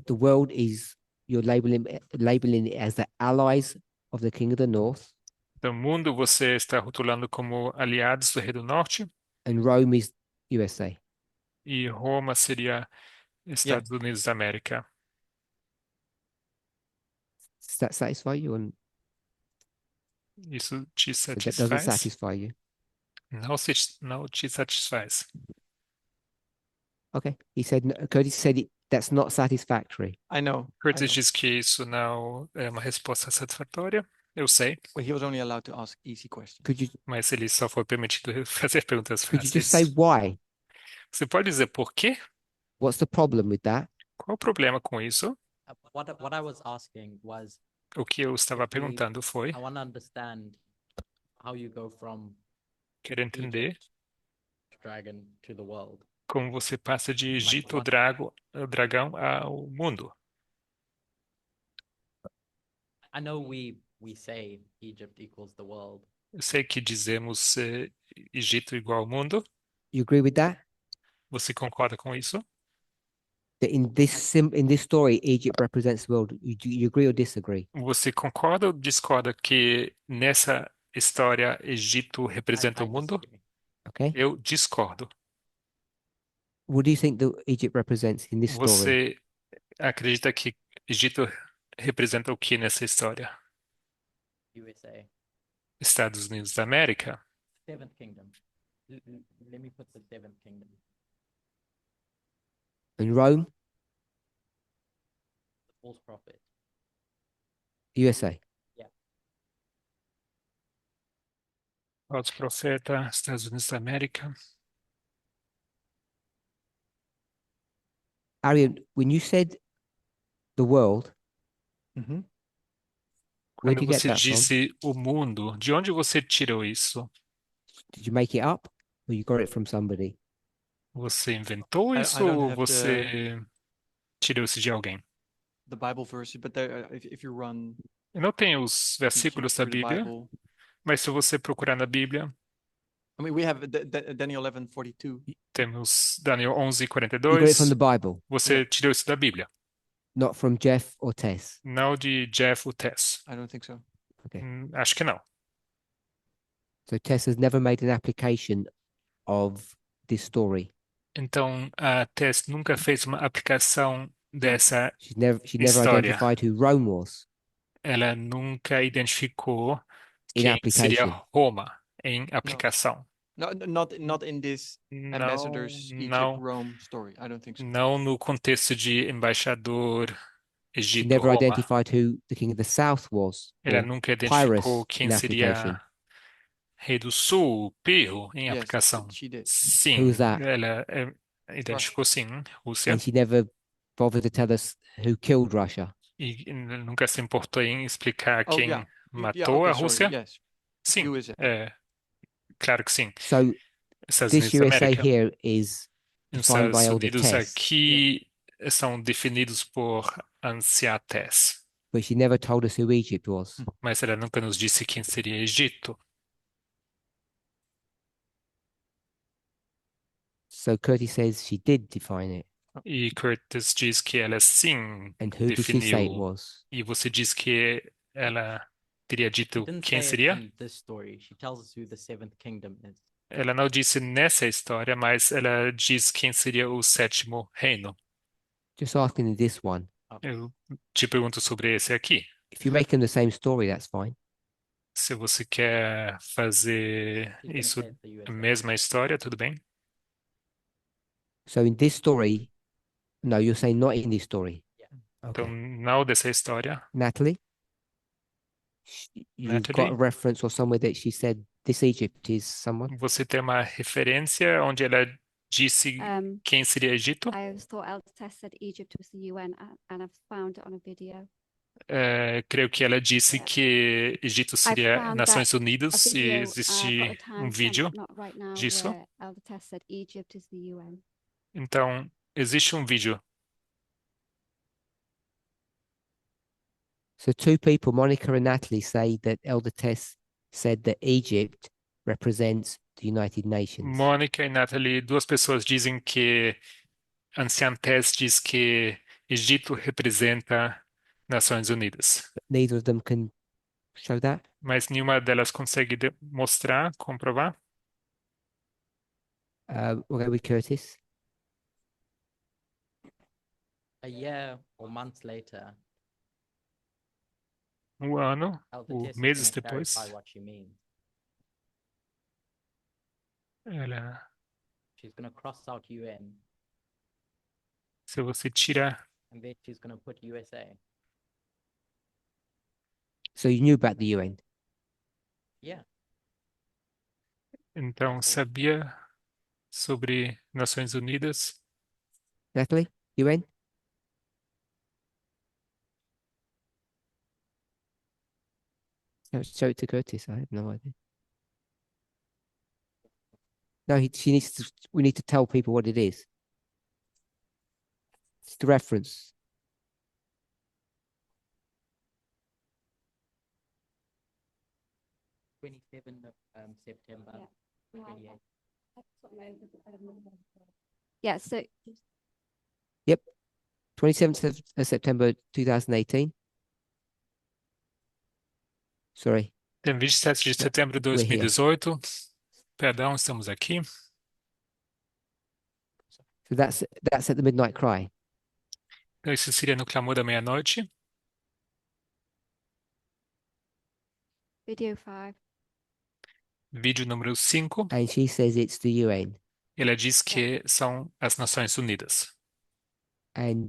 [SPEAKER 1] The world is you're labeling it as the allies of the King of the North,
[SPEAKER 2] Do mundo você está rotulando como aliados do Rei do Norte
[SPEAKER 1] and Rome is USA.
[SPEAKER 2] e Roma seria Estados Unidos da América.
[SPEAKER 1] Does that satisfy you? And
[SPEAKER 2] Isso te
[SPEAKER 1] so that doesn't
[SPEAKER 2] satisfaz?
[SPEAKER 1] satisfy you.
[SPEAKER 2] Não te satisfaz.
[SPEAKER 1] Okay. He said, Curtis said that's not satisfactory.
[SPEAKER 3] I know. I
[SPEAKER 2] Curtis
[SPEAKER 3] know.
[SPEAKER 2] diz que isso não é uma resposta satisfatória. Eu sei,
[SPEAKER 3] Well, he was only allowed to ask easy questions.
[SPEAKER 1] Could
[SPEAKER 2] mas ele só foi permitido fazer perguntas
[SPEAKER 1] you just say
[SPEAKER 2] fáceis.
[SPEAKER 1] why?
[SPEAKER 2] Você pode dizer por quê?
[SPEAKER 1] What's the problem with that?
[SPEAKER 2] Qual o problema com isso?
[SPEAKER 7] What I was asking was,
[SPEAKER 2] O que eu estava
[SPEAKER 7] we-
[SPEAKER 2] perguntando foi,
[SPEAKER 7] I want to understand how you go from
[SPEAKER 2] quero entender
[SPEAKER 7] Egypt dragon to the world.
[SPEAKER 2] como você passa de Egito,
[SPEAKER 7] what-
[SPEAKER 2] o dragão, ao mundo.
[SPEAKER 7] I know we say Egypt equals the world,
[SPEAKER 2] Eu sei que dizemos Egito igual ao mundo.
[SPEAKER 1] You agree with that?
[SPEAKER 2] Você concorda com isso?
[SPEAKER 1] That in this story, Egypt represents the world. You agree or disagree?
[SPEAKER 2] Você concorda ou discorda que nessa história Egito representa
[SPEAKER 7] I
[SPEAKER 2] o mundo?
[SPEAKER 7] disagree.
[SPEAKER 1] Okay.
[SPEAKER 2] Eu discordo.
[SPEAKER 1] What do you think that Egypt represents in this story?
[SPEAKER 2] Você acredita que Egito representa o que nessa história?
[SPEAKER 7] USA,
[SPEAKER 2] Estados Unidos da América?
[SPEAKER 7] seventh kingdom. Let me put the seventh kingdom.
[SPEAKER 1] And Rome,
[SPEAKER 7] The false prophet.
[SPEAKER 1] USA.
[SPEAKER 2] Falso profeta, Estados Unidos da América.
[SPEAKER 1] Arian, when you said the world,
[SPEAKER 3] Mhm.
[SPEAKER 1] where
[SPEAKER 2] Quando
[SPEAKER 1] did you get
[SPEAKER 2] você
[SPEAKER 1] that from?
[SPEAKER 2] disse o mundo, de onde você tirou isso?
[SPEAKER 1] Did you make it up, or you got it from somebody?
[SPEAKER 2] Você inventou
[SPEAKER 3] I
[SPEAKER 2] isso
[SPEAKER 3] don't
[SPEAKER 2] ou
[SPEAKER 3] have
[SPEAKER 2] você tirou isso de alguém?
[SPEAKER 3] The Bible verses, but there, if you run
[SPEAKER 2] Eu não tenho os versículos da
[SPEAKER 3] through the
[SPEAKER 2] Bíblia,
[SPEAKER 3] Bible,
[SPEAKER 2] mas se você procurar na Bíblia,
[SPEAKER 3] I mean, we have Daniel 11:42.
[SPEAKER 2] temos Daniel
[SPEAKER 1] You got it
[SPEAKER 2] 11:42.
[SPEAKER 1] from the Bible,
[SPEAKER 2] Você tirou isso da Bíblia,
[SPEAKER 1] not from Jeff or Tess.
[SPEAKER 2] não de Jeff ou Tess.
[SPEAKER 3] I don't think so.
[SPEAKER 1] Okay.
[SPEAKER 2] Acho que não.
[SPEAKER 1] So Tess has never made an application of this story.
[SPEAKER 2] Então, a Tess nunca fez uma aplicação dessa.
[SPEAKER 1] She never
[SPEAKER 2] História.
[SPEAKER 1] identified who Rome was
[SPEAKER 2] Ela nunca identificou
[SPEAKER 1] in
[SPEAKER 2] quem seria
[SPEAKER 1] application.
[SPEAKER 2] Roma em aplicação.
[SPEAKER 3] Not in this
[SPEAKER 2] Não,
[SPEAKER 3] ambassadors Egypt
[SPEAKER 2] não,
[SPEAKER 3] Rome story. I don't think so.
[SPEAKER 2] não no contexto de embaixador
[SPEAKER 1] She
[SPEAKER 2] Egito,
[SPEAKER 1] never
[SPEAKER 2] Roma.
[SPEAKER 1] identified who the king of the south was,
[SPEAKER 2] Ela
[SPEAKER 1] or
[SPEAKER 2] nunca
[SPEAKER 1] Pyrrhus
[SPEAKER 2] identificou quem
[SPEAKER 1] in application.
[SPEAKER 2] seria rei do sul, Pirro, em
[SPEAKER 3] Yes,
[SPEAKER 2] aplicação.
[SPEAKER 3] she did.
[SPEAKER 2] Sim,
[SPEAKER 1] Who was that?
[SPEAKER 2] ela identificou sim, Rússia,
[SPEAKER 1] And she never bothered to tell us who killed Russia.
[SPEAKER 2] e nunca se importou em explicar
[SPEAKER 3] Oh,
[SPEAKER 2] quem
[SPEAKER 3] yeah.
[SPEAKER 2] matou a
[SPEAKER 3] Okay, sorry.
[SPEAKER 2] Rússia.
[SPEAKER 3] Yes.
[SPEAKER 2] Sim,
[SPEAKER 3] USA.
[SPEAKER 2] claro que sim.
[SPEAKER 1] So
[SPEAKER 2] Estados
[SPEAKER 1] this
[SPEAKER 2] Unidos da
[SPEAKER 1] USA
[SPEAKER 2] América.
[SPEAKER 1] here is
[SPEAKER 2] Nos
[SPEAKER 1] defined by
[SPEAKER 2] Estados
[SPEAKER 1] Elder
[SPEAKER 2] Unidos
[SPEAKER 1] Tess,
[SPEAKER 2] aqui são definidos por Anciã Tess,
[SPEAKER 1] but she never told us who Egypt was.
[SPEAKER 2] mas ela nunca nos disse quem seria Egito.
[SPEAKER 1] So Curtis says she did define it.
[SPEAKER 2] E Curtis diz que ela sim
[SPEAKER 1] And who did she say it
[SPEAKER 2] definiu.
[SPEAKER 1] was?
[SPEAKER 2] E você diz que ela teria
[SPEAKER 7] She
[SPEAKER 2] dito
[SPEAKER 7] didn't
[SPEAKER 2] quem
[SPEAKER 7] say it
[SPEAKER 2] seria?
[SPEAKER 7] in this story. She tells us who the seventh kingdom is.
[SPEAKER 2] Ela não disse nessa história, mas ela diz quem seria o sétimo reino.
[SPEAKER 1] Just asking in this one.
[SPEAKER 2] Eu te pergunto sobre esse aqui.
[SPEAKER 1] If you make them the same story, that's fine.
[SPEAKER 2] Se você quer fazer
[SPEAKER 7] She's gonna
[SPEAKER 2] isso
[SPEAKER 7] say it's the USA.
[SPEAKER 2] mesma história, tudo bem?
[SPEAKER 1] So in this story, no, you're saying not in this story.
[SPEAKER 2] Então,
[SPEAKER 1] Okay.
[SPEAKER 2] não dessa história.
[SPEAKER 1] Natalie, you've got a
[SPEAKER 2] Natalie?
[SPEAKER 1] reference or somewhere that she said this Egypt is someone.
[SPEAKER 2] Você tem uma referência onde ela disse quem seria Egito?
[SPEAKER 8] I was thought Elder Tess said Egypt was the UN, and I've found it on a video.
[SPEAKER 2] Creio que ela disse que Egito seria
[SPEAKER 8] found
[SPEAKER 2] Nações
[SPEAKER 8] a
[SPEAKER 2] Unidas e
[SPEAKER 8] video, got a
[SPEAKER 2] existe um
[SPEAKER 8] timestamp,
[SPEAKER 2] vídeo
[SPEAKER 8] but not right now,
[SPEAKER 2] disso.
[SPEAKER 8] where Elder Tess said Egypt is the UN.
[SPEAKER 2] Então, existe um vídeo.
[SPEAKER 1] So two people, Monica and Natalie, say that Elder Tess said that Egypt represents the United Nations.
[SPEAKER 2] Mônica e Natalie, duas pessoas dizem que Anciã Tess diz que Egito representa Nações Unidas,
[SPEAKER 1] But neither of them can show that.
[SPEAKER 2] mas nenhuma delas consegue mostrar, comprovar.
[SPEAKER 1] We'll go with Curtis.
[SPEAKER 7] A year or months later,
[SPEAKER 2] Um ano
[SPEAKER 7] Elder
[SPEAKER 2] ou
[SPEAKER 7] Tess is
[SPEAKER 2] meses
[SPEAKER 7] going to
[SPEAKER 2] depois,
[SPEAKER 7] clarify what she means.
[SPEAKER 2] ela,
[SPEAKER 7] She's going to cross out UN
[SPEAKER 2] se você tira,
[SPEAKER 7] and then she's going to put USA.
[SPEAKER 1] So you knew about the UN.
[SPEAKER 7] Yeah.
[SPEAKER 2] então sabia sobre Nações Unidas.
[SPEAKER 1] Natalie, UN? Show it to Curtis. I have no idea. No, she needs to. We need to tell people what it is. It's the reference.
[SPEAKER 7] September
[SPEAKER 8] Yeah.
[SPEAKER 7] 28th.
[SPEAKER 8] Yeah, so
[SPEAKER 1] 27th of September 2018. Sorry.
[SPEAKER 2] Tem 27 de setembro de
[SPEAKER 1] We're here.
[SPEAKER 2] 2018. Perdão, estamos aqui.
[SPEAKER 1] So that's at the midnight cry.
[SPEAKER 2] Então, isso seria no clamor da meia-noite.
[SPEAKER 8] video 5.
[SPEAKER 2] Vídeo número 5.
[SPEAKER 1] And she says it's the UN.
[SPEAKER 2] Ela diz que são as Nações Unidas.
[SPEAKER 1] And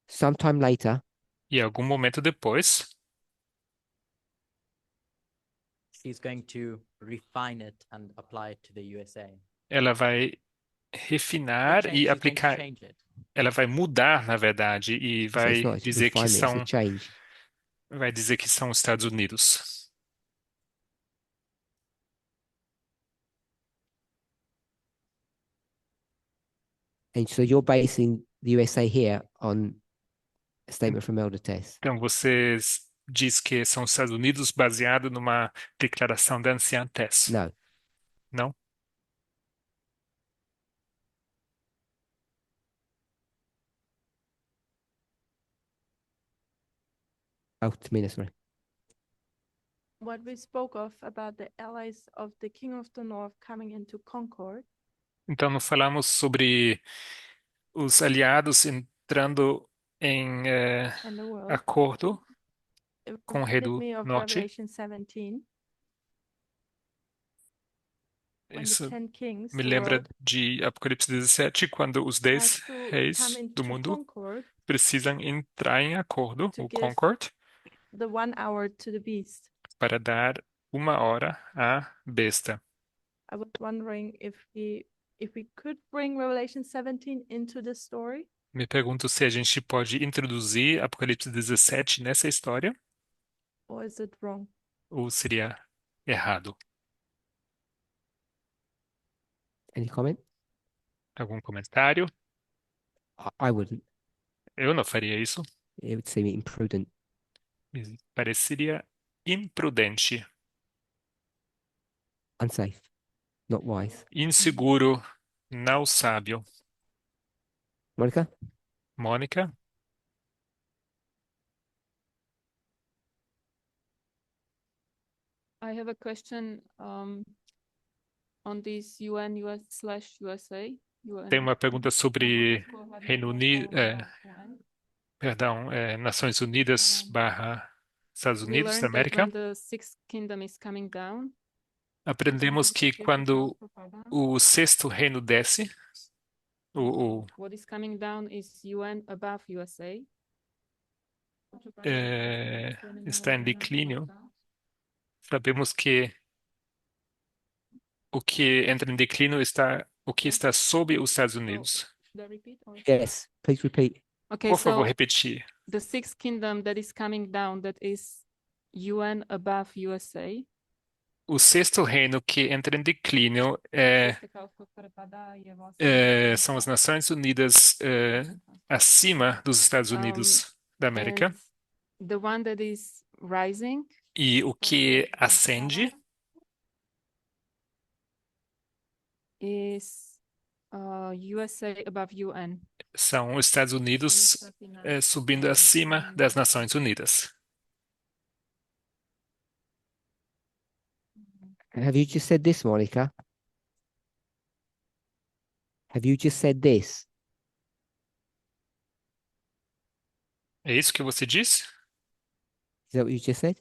[SPEAKER 1] sometime later,
[SPEAKER 2] E algum momento depois,
[SPEAKER 7] She's going to refine it and apply it to the USA.
[SPEAKER 2] ela vai refinar e
[SPEAKER 7] She's going to
[SPEAKER 2] aplicar.
[SPEAKER 7] change it.
[SPEAKER 2] Ela vai mudar, na verdade, e
[SPEAKER 1] so
[SPEAKER 2] vai
[SPEAKER 1] it's not
[SPEAKER 2] dizer que
[SPEAKER 1] refinement,
[SPEAKER 2] são,
[SPEAKER 1] it's a change.
[SPEAKER 2] vai dizer que são os Estados Unidos.
[SPEAKER 1] And so you're basing the USA here on a statement from Elder Tess.
[SPEAKER 2] Então, vocês diz que são os Estados Unidos baseado numa declaração da anciã Tess.
[SPEAKER 1] No.
[SPEAKER 2] Não?
[SPEAKER 1] Oh, Tamina, sorry.
[SPEAKER 5] What we spoke of about the allies of the King of the North coming into Concord,
[SPEAKER 2] Então, não falamos sobre os aliados entrando em
[SPEAKER 5] and the world,
[SPEAKER 2] acordo
[SPEAKER 5] it
[SPEAKER 2] com o rei
[SPEAKER 5] reminded
[SPEAKER 2] do
[SPEAKER 5] me of
[SPEAKER 2] norte.
[SPEAKER 5] Revelation 17, when the
[SPEAKER 2] Isso
[SPEAKER 5] 10 kings,
[SPEAKER 2] me
[SPEAKER 5] the
[SPEAKER 2] lembra
[SPEAKER 5] world,
[SPEAKER 2] de Apocalipse 17, quando os
[SPEAKER 5] has
[SPEAKER 2] 10
[SPEAKER 5] to
[SPEAKER 2] reis
[SPEAKER 5] come
[SPEAKER 2] do
[SPEAKER 5] into
[SPEAKER 2] mundo
[SPEAKER 5] Concord
[SPEAKER 2] precisam entrar em acordo,
[SPEAKER 5] to
[SPEAKER 2] o
[SPEAKER 5] give
[SPEAKER 2] Concord,
[SPEAKER 5] the 1 hour to the beast.
[SPEAKER 2] para dar 1 hora à besta.
[SPEAKER 5] I was wondering if we could bring Revelation 17 into the story,
[SPEAKER 2] Me pergunto se a gente pode introduzir Apocalipse 17 nessa história
[SPEAKER 5] or is it wrong?
[SPEAKER 2] ou seria errado.
[SPEAKER 1] Any comment?
[SPEAKER 2] Algum comentário?
[SPEAKER 1] I wouldn't.
[SPEAKER 2] Eu não faria isso.
[SPEAKER 1] It would seem imprudent.
[SPEAKER 2] Me pareceria imprudente,
[SPEAKER 1] Unsafe. Not wise.
[SPEAKER 2] inseguro, não sábio.
[SPEAKER 1] Monica?
[SPEAKER 2] Mônica?
[SPEAKER 9] I have a question on this UN US/USA.
[SPEAKER 2] Tem uma pergunta sobre Reino Unido, Nações Unidas barra Estados
[SPEAKER 9] We
[SPEAKER 2] Unidos da
[SPEAKER 9] learned that
[SPEAKER 2] América.
[SPEAKER 9] when the sixth kingdom is coming down,
[SPEAKER 2] Aprendemos que quando o sexto reino desce,
[SPEAKER 9] what is coming down is UN above USA.
[SPEAKER 2] está em declínio. Sabemos que o que entra em declínio está o que está sob os Estados Unidos.
[SPEAKER 9] Should I repeat or?
[SPEAKER 1] Yes. Please repeat.
[SPEAKER 9] Okay,
[SPEAKER 2] Por favor,
[SPEAKER 9] so
[SPEAKER 2] repetir.
[SPEAKER 9] the sixth kingdom that is coming down, that is UN above USA.
[SPEAKER 2] O sexto reino que entra em declínio são as Nações Unidas acima dos Estados Unidos da América.
[SPEAKER 9] And the one that is rising
[SPEAKER 2] E o que ascende
[SPEAKER 9] is USA above UN.
[SPEAKER 2] são os Estados Unidos subindo acima das Nações Unidas.
[SPEAKER 1] Have you just said this, Monica? Have you just said this?
[SPEAKER 2] É isso que você disse?
[SPEAKER 1] Is that what you just said?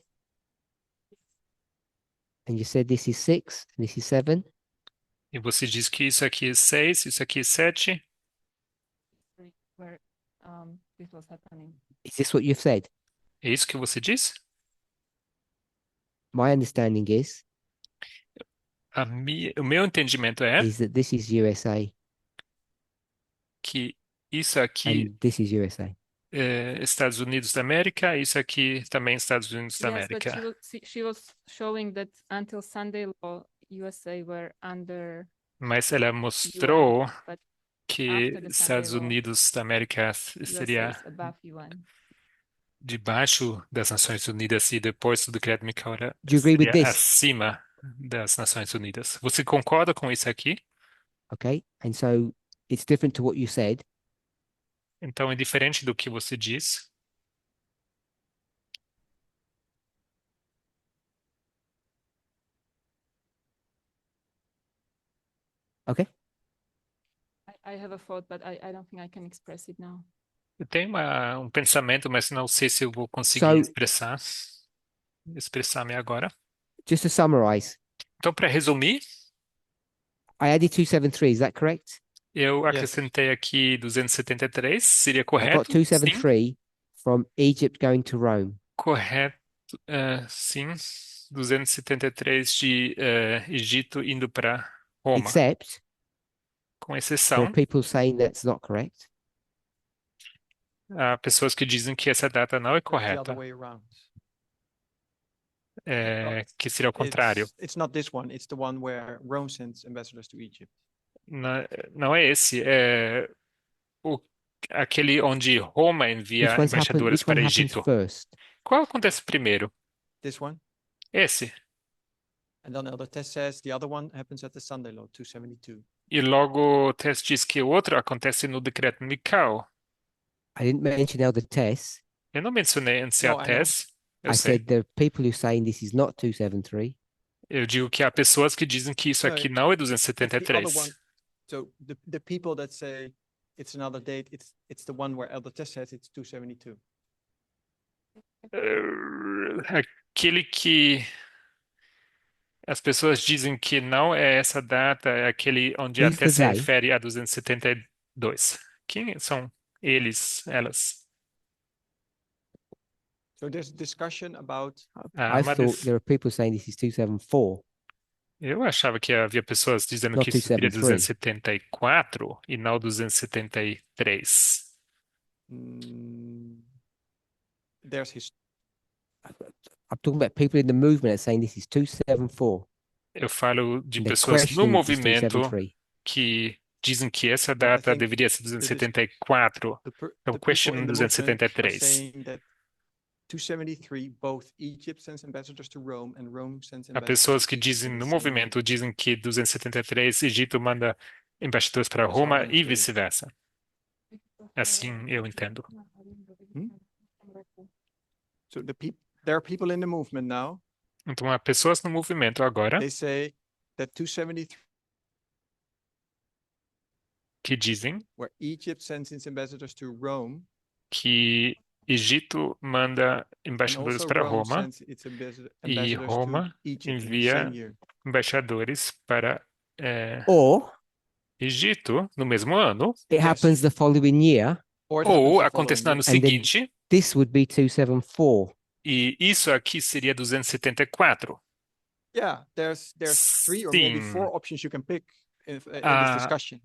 [SPEAKER 1] And you said this is 6 and this is 7?
[SPEAKER 2] E você disse que isso aqui é 6, isso aqui é 7.
[SPEAKER 9] Where this was happening.
[SPEAKER 1] Is this what you've said?
[SPEAKER 2] É isso que você disse?
[SPEAKER 1] My understanding
[SPEAKER 2] O meu entendimento é
[SPEAKER 1] is that this is USA
[SPEAKER 2] que isso aqui
[SPEAKER 1] and this is USA.
[SPEAKER 2] é Estados Unidos da América, isso aqui também é Estados Unidos da
[SPEAKER 9] Yes, but
[SPEAKER 2] América.
[SPEAKER 9] she was showing that until Sunday law, USA were under
[SPEAKER 2] Mas ela mostrou
[SPEAKER 9] UN, but
[SPEAKER 2] que
[SPEAKER 9] after the
[SPEAKER 2] Estados
[SPEAKER 9] Sunday law,
[SPEAKER 2] Unidos da América
[SPEAKER 9] USA
[SPEAKER 2] seria
[SPEAKER 9] is above UN.
[SPEAKER 2] debaixo das Nações Unidas e depois do decreto Micael
[SPEAKER 1] Do you agree with
[SPEAKER 2] seria
[SPEAKER 1] this?
[SPEAKER 2] acima das Nações Unidas. Você concorda com isso aqui?
[SPEAKER 1] Okay. And so it's different to what you said.
[SPEAKER 2] Então é diferente do que você diz.
[SPEAKER 1] Okay.
[SPEAKER 9] I have a thought, but I don't think I can express it now.
[SPEAKER 2] Eu tenho um pensamento, mas não sei se eu vou conseguir
[SPEAKER 1] So-
[SPEAKER 2] expressar-me agora.
[SPEAKER 1] Just to summarize,
[SPEAKER 2] Então, para resumir,
[SPEAKER 1] I added 273. Is that correct?
[SPEAKER 2] eu
[SPEAKER 3] Yes.
[SPEAKER 2] acrescentei aqui 273, seria
[SPEAKER 1] I got
[SPEAKER 2] correto? Sim,
[SPEAKER 1] 273 from Egypt going to Rome.
[SPEAKER 2] correto. Sim, 273 de Egito indo para Roma,
[SPEAKER 1] Except
[SPEAKER 2] com
[SPEAKER 1] there
[SPEAKER 2] exceção
[SPEAKER 1] are people saying that's not correct.
[SPEAKER 2] a pessoas que dizem que essa data não é
[SPEAKER 3] The other
[SPEAKER 2] correta,
[SPEAKER 3] way around.
[SPEAKER 2] que seria o contrário.
[SPEAKER 3] It's not this one. It's the one where Rome sends ambassadors to Egypt.
[SPEAKER 2] Não é esse, aquele onde Roma envia embaixadores
[SPEAKER 1] Which one
[SPEAKER 2] para
[SPEAKER 1] happens
[SPEAKER 2] Egito.
[SPEAKER 1] first?
[SPEAKER 2] Qual acontece primeiro?
[SPEAKER 3] This one.
[SPEAKER 2] Esse.
[SPEAKER 3] And then Elder Tess says the other one happens at the Sunday law, 272.
[SPEAKER 2] E logo o texto diz que o outro acontece no decreto Micael.
[SPEAKER 1] I didn't mention Elder Tess.
[SPEAKER 2] Eu não mencionei anciã
[SPEAKER 3] No, I know.
[SPEAKER 2] Tess. Eu
[SPEAKER 1] I
[SPEAKER 2] sei.
[SPEAKER 1] said there are people who are saying this is not 273.
[SPEAKER 2] Eu digo que há pessoas que dizem que isso
[SPEAKER 3] No,
[SPEAKER 2] aqui não é
[SPEAKER 3] It's the other
[SPEAKER 2] 273.
[SPEAKER 3] one. So the people that say it's another date, it's the one where Elder Tess says it's 272.
[SPEAKER 2] Aquele que as pessoas dizem que não é essa data, é aquele onde
[SPEAKER 1] Who's
[SPEAKER 2] até
[SPEAKER 1] the
[SPEAKER 2] se
[SPEAKER 1] they?
[SPEAKER 2] refere a 272. Quem são eles, elas?
[SPEAKER 3] So there's discussion about
[SPEAKER 2] Ah,
[SPEAKER 1] I
[SPEAKER 2] uma
[SPEAKER 1] thought
[SPEAKER 2] des-
[SPEAKER 1] there are people saying this is 274.
[SPEAKER 2] Eu achava que havia pessoas dizendo
[SPEAKER 1] Not
[SPEAKER 2] que isso seria
[SPEAKER 1] 273.
[SPEAKER 2] 274 e não 273.
[SPEAKER 3] there's his
[SPEAKER 1] I'm talking about people in the movement that are saying this is 274.
[SPEAKER 2] Eu falo de
[SPEAKER 1] And they're
[SPEAKER 2] pessoas no
[SPEAKER 1] questioning if it's
[SPEAKER 2] movimento
[SPEAKER 1] 273.
[SPEAKER 2] que dizem que essa
[SPEAKER 3] I
[SPEAKER 2] data
[SPEAKER 3] think
[SPEAKER 2] deveria ser 274.
[SPEAKER 3] the
[SPEAKER 2] Então,
[SPEAKER 3] people
[SPEAKER 2] question
[SPEAKER 3] in the movement are
[SPEAKER 2] 273.
[SPEAKER 3] saying that 273, both Egypt sends ambassadors to Rome and Rome sends
[SPEAKER 2] Há
[SPEAKER 3] ambassadors
[SPEAKER 2] pessoas
[SPEAKER 3] to
[SPEAKER 2] que
[SPEAKER 3] Egypt
[SPEAKER 2] dizem
[SPEAKER 3] in the
[SPEAKER 2] no
[SPEAKER 3] same year.
[SPEAKER 2] movimento, dizem que 273 Egito manda embaixadores para
[SPEAKER 3] That's how I
[SPEAKER 2] Roma e
[SPEAKER 3] understood it.
[SPEAKER 2] vice-versa. Assim eu entendo.
[SPEAKER 3] So there are people in the movement now.
[SPEAKER 2] Então, há pessoas no movimento agora
[SPEAKER 3] They say that 273,
[SPEAKER 2] que dizem
[SPEAKER 3] where Egypt sends its ambassadors to Rome,
[SPEAKER 2] que Egito manda
[SPEAKER 3] and
[SPEAKER 2] embaixadores
[SPEAKER 3] also
[SPEAKER 2] para
[SPEAKER 3] Rome
[SPEAKER 2] Roma
[SPEAKER 3] sends its
[SPEAKER 2] e
[SPEAKER 3] ambassadors to
[SPEAKER 2] Roma
[SPEAKER 3] Egypt in the
[SPEAKER 2] envia
[SPEAKER 3] same year.
[SPEAKER 2] embaixadores para
[SPEAKER 1] Or
[SPEAKER 2] Egito no mesmo ano,
[SPEAKER 1] it
[SPEAKER 3] Yes.
[SPEAKER 1] happens the following year.
[SPEAKER 3] Or it happens
[SPEAKER 2] ou
[SPEAKER 3] the
[SPEAKER 2] acontece no ano
[SPEAKER 3] following year.
[SPEAKER 1] And then-
[SPEAKER 2] seguinte,
[SPEAKER 1] This would be 274.
[SPEAKER 2] e isso aqui seria 274.
[SPEAKER 3] Yeah, there's 3 or maybe
[SPEAKER 2] Sim.
[SPEAKER 3] 4 options you can pick in this
[SPEAKER 2] Ah,
[SPEAKER 3] discussion.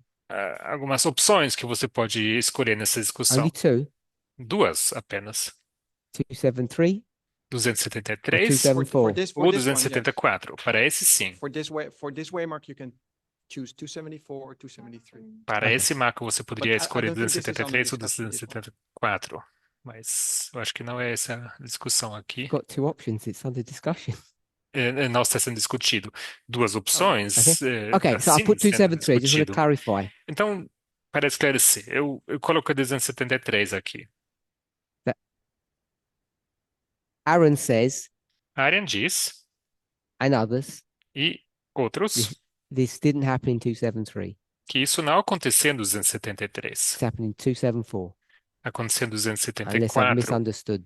[SPEAKER 2] Algumas opções que você pode escolher nessa discussão.
[SPEAKER 1] Only two.
[SPEAKER 2] Duas apenas.
[SPEAKER 1] 273 or
[SPEAKER 2] 273
[SPEAKER 1] 274?
[SPEAKER 3] For this
[SPEAKER 2] ou
[SPEAKER 3] one,
[SPEAKER 2] 274. Para esse, sim.
[SPEAKER 3] For this way, Mark, you can choose 274 or 273.
[SPEAKER 2] Para
[SPEAKER 1] Ok.
[SPEAKER 2] esse marco, você poderia
[SPEAKER 3] I
[SPEAKER 2] escolher
[SPEAKER 3] don't think this is on the
[SPEAKER 2] 273 ou
[SPEAKER 3] discussion, this one.
[SPEAKER 2] 274. Mas eu acho que não é essa a discussão aqui.
[SPEAKER 1] Got two options. It's under discussion.
[SPEAKER 2] Não está sendo discutido. Duas opções.
[SPEAKER 1] Okay, so
[SPEAKER 2] está
[SPEAKER 1] I put
[SPEAKER 2] sim sendo
[SPEAKER 1] 273. Just want to
[SPEAKER 2] discutido.
[SPEAKER 1] clarify.
[SPEAKER 2] Então, para esclarecer, eu coloquei 273 aqui.
[SPEAKER 1] Aaron says,
[SPEAKER 2] Arian diz,
[SPEAKER 1] and others,
[SPEAKER 2] e outros,
[SPEAKER 1] this didn't happen in 273.
[SPEAKER 2] que isso não aconteceu em 273.
[SPEAKER 1] It's happened in 274.
[SPEAKER 2] Aconteceu em
[SPEAKER 1] Unless I've
[SPEAKER 2] 274.
[SPEAKER 1] misunderstood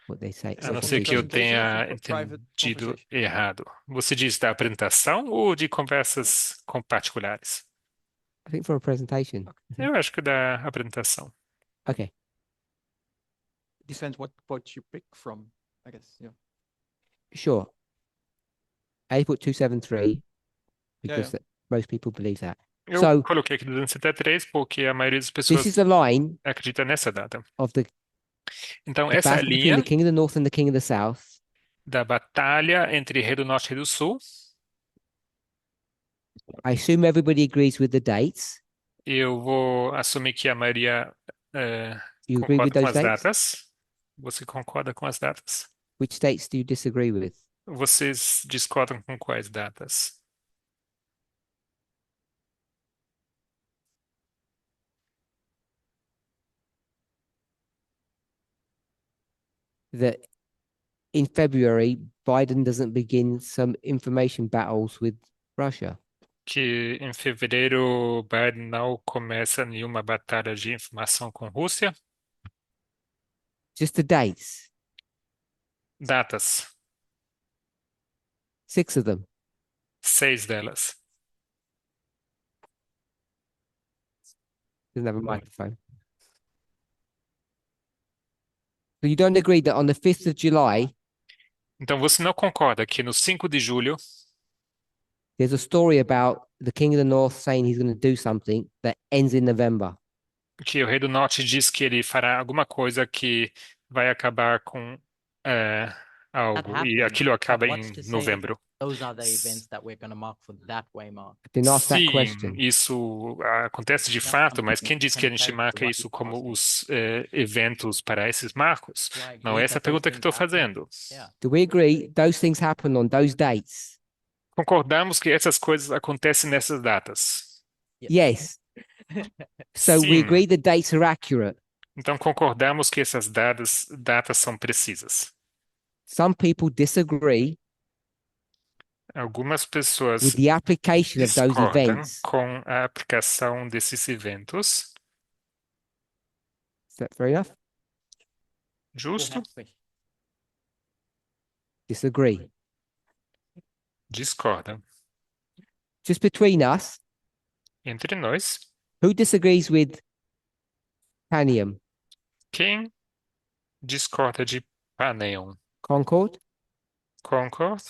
[SPEAKER 1] what they say.
[SPEAKER 2] A não
[SPEAKER 3] From
[SPEAKER 2] ser
[SPEAKER 3] the
[SPEAKER 2] que eu
[SPEAKER 3] presentation or
[SPEAKER 2] tenha
[SPEAKER 3] from a private
[SPEAKER 2] entendido
[SPEAKER 3] conversation?
[SPEAKER 2] errado. Você diz da apresentação ou de conversas com particulares?
[SPEAKER 1] I think from a presentation.
[SPEAKER 2] Eu acho que da apresentação.
[SPEAKER 1] Okay.
[SPEAKER 3] Depends what you pick from, I guess, yeah.
[SPEAKER 1] Sure. I put 273 because
[SPEAKER 3] yeah.
[SPEAKER 1] that- most people believe that.
[SPEAKER 2] Eu
[SPEAKER 1] So-
[SPEAKER 2] coloquei aqui 273 porque a maioria das
[SPEAKER 1] This
[SPEAKER 2] pessoas
[SPEAKER 1] is the line
[SPEAKER 2] acredita nessa data.
[SPEAKER 1] of the
[SPEAKER 2] Então, essa é a
[SPEAKER 1] battle between
[SPEAKER 2] linha
[SPEAKER 1] the king of the north and the king of the south.
[SPEAKER 2] da batalha entre Rei do Norte e Rei do Sul.
[SPEAKER 1] I assume everybody agrees with the dates.
[SPEAKER 2] Eu vou assumir que a maioria
[SPEAKER 1] You agree with
[SPEAKER 2] concorda com
[SPEAKER 1] those
[SPEAKER 2] as
[SPEAKER 1] dates?
[SPEAKER 2] datas. Você concorda com as datas?
[SPEAKER 1] Which dates do you disagree with?
[SPEAKER 2] Vocês discordam com quais datas?
[SPEAKER 1] That in February, Biden doesn't begin some information battles with Russia.
[SPEAKER 2] Que em fevereiro Biden não começa nenhuma batalha de informação com Rússia.
[SPEAKER 1] Just the dates,
[SPEAKER 2] Datas,
[SPEAKER 1] 6 of them.
[SPEAKER 2] 6 delas.
[SPEAKER 1] Doesn't have a microphone. So you don't agree that on the 5th of July,
[SPEAKER 2] Então você não concorda que no 5 de julho
[SPEAKER 1] there's a story about the King of the North saying he's going to do something that ends in November.
[SPEAKER 2] que o Rei do Norte diz que ele fará alguma coisa que vai acabar com algo, e
[SPEAKER 7] happened,
[SPEAKER 2] aquilo
[SPEAKER 7] but
[SPEAKER 2] acaba
[SPEAKER 7] what's
[SPEAKER 2] em
[SPEAKER 7] to say
[SPEAKER 2] novembro.
[SPEAKER 7] Those are the events that we're going to mark for that way, Mark.
[SPEAKER 1] I didn't ask that
[SPEAKER 2] Sim,
[SPEAKER 1] question.
[SPEAKER 2] isso acontece de
[SPEAKER 7] That's
[SPEAKER 2] fato, mas
[SPEAKER 7] something
[SPEAKER 2] quem diz que a gente
[SPEAKER 7] compared to
[SPEAKER 2] marca
[SPEAKER 7] what
[SPEAKER 2] isso
[SPEAKER 7] you're
[SPEAKER 2] como
[SPEAKER 7] asking.
[SPEAKER 2] os eventos para esses marcos?
[SPEAKER 7] Do I
[SPEAKER 2] Não
[SPEAKER 7] agree
[SPEAKER 2] é essa a
[SPEAKER 7] that those
[SPEAKER 2] pergunta que
[SPEAKER 7] things
[SPEAKER 2] estou
[SPEAKER 7] happen?
[SPEAKER 2] fazendo.
[SPEAKER 7] Yeah.
[SPEAKER 1] Do we agree those things happen on those dates?
[SPEAKER 2] Concordamos que essas coisas acontecem nessas datas.
[SPEAKER 1] Yes. So we
[SPEAKER 2] Sim.
[SPEAKER 1] agree the dates are accurate.
[SPEAKER 2] Então concordamos que essas datas são precisas.
[SPEAKER 1] Some people disagree
[SPEAKER 2] Algumas pessoas
[SPEAKER 1] with the application of those
[SPEAKER 2] discordam
[SPEAKER 1] events.
[SPEAKER 2] com a aplicação desses eventos.
[SPEAKER 1] Is that fair enough?
[SPEAKER 2] Justo?
[SPEAKER 1] Disagree.
[SPEAKER 2] Discordam.
[SPEAKER 1] Just between us,
[SPEAKER 2] Entre nós,
[SPEAKER 1] who disagrees with Panium?
[SPEAKER 2] quem discorda de Paneon?
[SPEAKER 1] Concord?
[SPEAKER 2] Concord?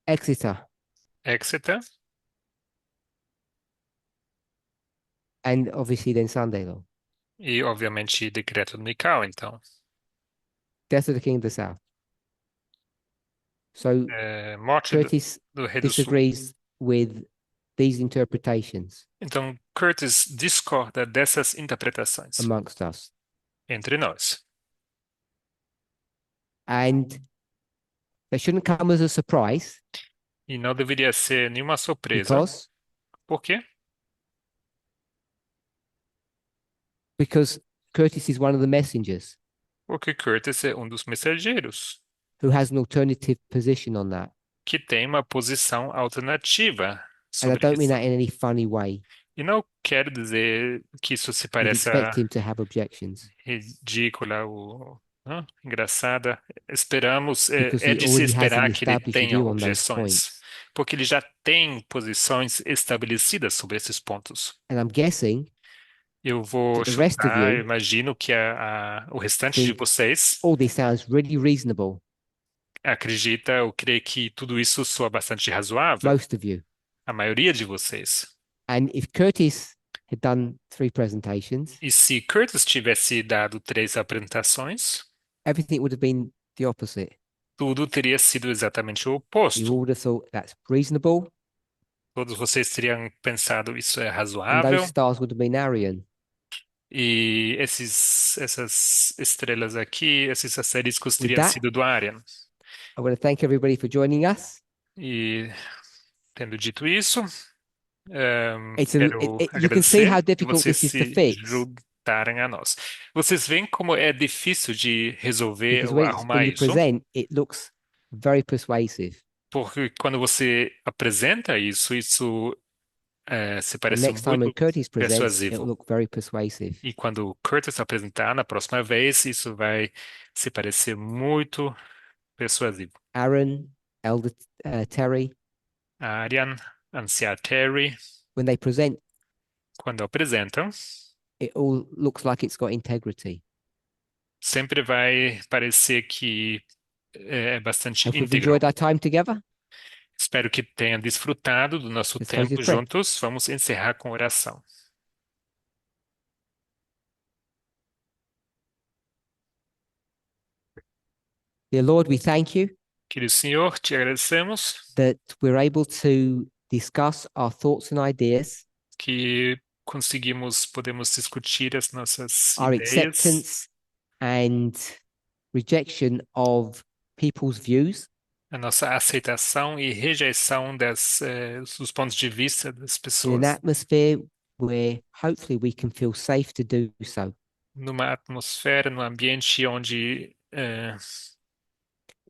[SPEAKER 1] Exeter?
[SPEAKER 2] Exeter?
[SPEAKER 1] And obviously then Sunday Law.
[SPEAKER 2] E, obviamente, decreto dominical, então.
[SPEAKER 1] Death of the King of the South. So
[SPEAKER 2] Morte
[SPEAKER 1] Curtis
[SPEAKER 2] do Rei do Sul.
[SPEAKER 1] disagrees with these interpretations
[SPEAKER 2] Então, Curtis discorda dessas interpretações
[SPEAKER 1] amongst us.
[SPEAKER 2] entre nós.
[SPEAKER 1] And that shouldn't come as a surprise
[SPEAKER 2] E não deveria ser nenhuma surpresa.
[SPEAKER 1] because
[SPEAKER 2] Por quê?
[SPEAKER 1] Curtis is one of the messengers
[SPEAKER 2] Porque Curtis é um dos mensageiros
[SPEAKER 1] who has an alternative position on that.
[SPEAKER 2] que tem uma posição alternativa
[SPEAKER 1] And I
[SPEAKER 2] sobre
[SPEAKER 1] don't mean
[SPEAKER 2] isso.
[SPEAKER 1] that in any funny way.
[SPEAKER 2] E não quero dizer que isso se
[SPEAKER 1] You'd
[SPEAKER 2] pareça
[SPEAKER 1] expect him to have objections
[SPEAKER 2] ridícula ou engraçada. Esperamos,
[SPEAKER 1] because
[SPEAKER 2] é
[SPEAKER 1] he
[SPEAKER 2] de se
[SPEAKER 1] already has
[SPEAKER 2] esperar
[SPEAKER 1] an
[SPEAKER 2] que ele
[SPEAKER 1] established
[SPEAKER 2] tenha
[SPEAKER 1] view on those
[SPEAKER 2] objeções,
[SPEAKER 1] points.
[SPEAKER 2] porque ele já tem posições estabelecidas sobre esses pontos.
[SPEAKER 1] And I'm guessing
[SPEAKER 2] Eu vou
[SPEAKER 1] But the rest of
[SPEAKER 2] chutar,
[SPEAKER 1] you
[SPEAKER 2] imagino que o restante de
[SPEAKER 1] think-
[SPEAKER 2] vocês
[SPEAKER 1] all this sounds really reasonable.
[SPEAKER 2] acredita ou crê que tudo isso soa bastante razoável.
[SPEAKER 1] Most of you.
[SPEAKER 2] A maioria de vocês.
[SPEAKER 1] And if Curtis had done 3 presentations,
[SPEAKER 2] E se Curtis tivesse dado 3 apresentações,
[SPEAKER 1] everything would have been the opposite.
[SPEAKER 2] tudo teria sido exatamente o
[SPEAKER 1] You
[SPEAKER 2] oposto.
[SPEAKER 1] would have thought that's reasonable,
[SPEAKER 2] Todos vocês teriam pensado isso é
[SPEAKER 1] and
[SPEAKER 2] razoável,
[SPEAKER 1] those stars would have been Arian.
[SPEAKER 2] e essas estrelas aqui, esses asteriscos teriam
[SPEAKER 1] that-
[SPEAKER 2] sido do Arian.
[SPEAKER 1] I want to thank everybody for joining us.
[SPEAKER 2] E tendo dito isso,
[SPEAKER 1] It's
[SPEAKER 2] quero
[SPEAKER 1] you can see
[SPEAKER 2] agradecer
[SPEAKER 1] how
[SPEAKER 2] que
[SPEAKER 1] difficult
[SPEAKER 2] vocês
[SPEAKER 1] this is to
[SPEAKER 2] se
[SPEAKER 1] fix,
[SPEAKER 2] juntarem a nós. Vocês veem como é difícil de resolver
[SPEAKER 1] because
[SPEAKER 2] ou
[SPEAKER 1] when
[SPEAKER 2] arrumar
[SPEAKER 1] you
[SPEAKER 2] isso?
[SPEAKER 1] present, it looks very persuasive.
[SPEAKER 2] Porque quando você apresenta isso, se
[SPEAKER 1] The
[SPEAKER 2] parece
[SPEAKER 1] next time when
[SPEAKER 2] muito
[SPEAKER 1] Curtis presents, it'll
[SPEAKER 2] persuasivo.
[SPEAKER 1] look very persuasive.
[SPEAKER 2] E quando o Curtis apresentar na próxima vez, isso vai se parecer muito persuasivo.
[SPEAKER 1] Aaron, Elder Terry,
[SPEAKER 2] A Ariane, Anciã Terry,
[SPEAKER 1] when they present,
[SPEAKER 2] quando apresentam,
[SPEAKER 1] it all looks like it's got integrity.
[SPEAKER 2] sempre vai parecer que é bastante
[SPEAKER 1] Hope we've
[SPEAKER 2] íntegro.
[SPEAKER 1] enjoyed our time together.
[SPEAKER 2] Espero que tenha desfrutado do nosso
[SPEAKER 1] Let's close
[SPEAKER 2] tempo
[SPEAKER 1] with prayer.
[SPEAKER 2] juntos. Vamos encerrar com oração.
[SPEAKER 1] Dear Lord, we thank you
[SPEAKER 2] Querido Senhor, te agradecemos
[SPEAKER 1] that we're able to discuss our thoughts and ideas,
[SPEAKER 2] que podemos discutir as nossas
[SPEAKER 1] our
[SPEAKER 2] ideias,
[SPEAKER 1] acceptance and rejection of people's views,
[SPEAKER 2] a nossa aceitação e rejeição dos pontos de vista das
[SPEAKER 1] in
[SPEAKER 2] pessoas,
[SPEAKER 1] an atmosphere where hopefully we can feel safe to do so.
[SPEAKER 2] numa atmosfera, num ambiente onde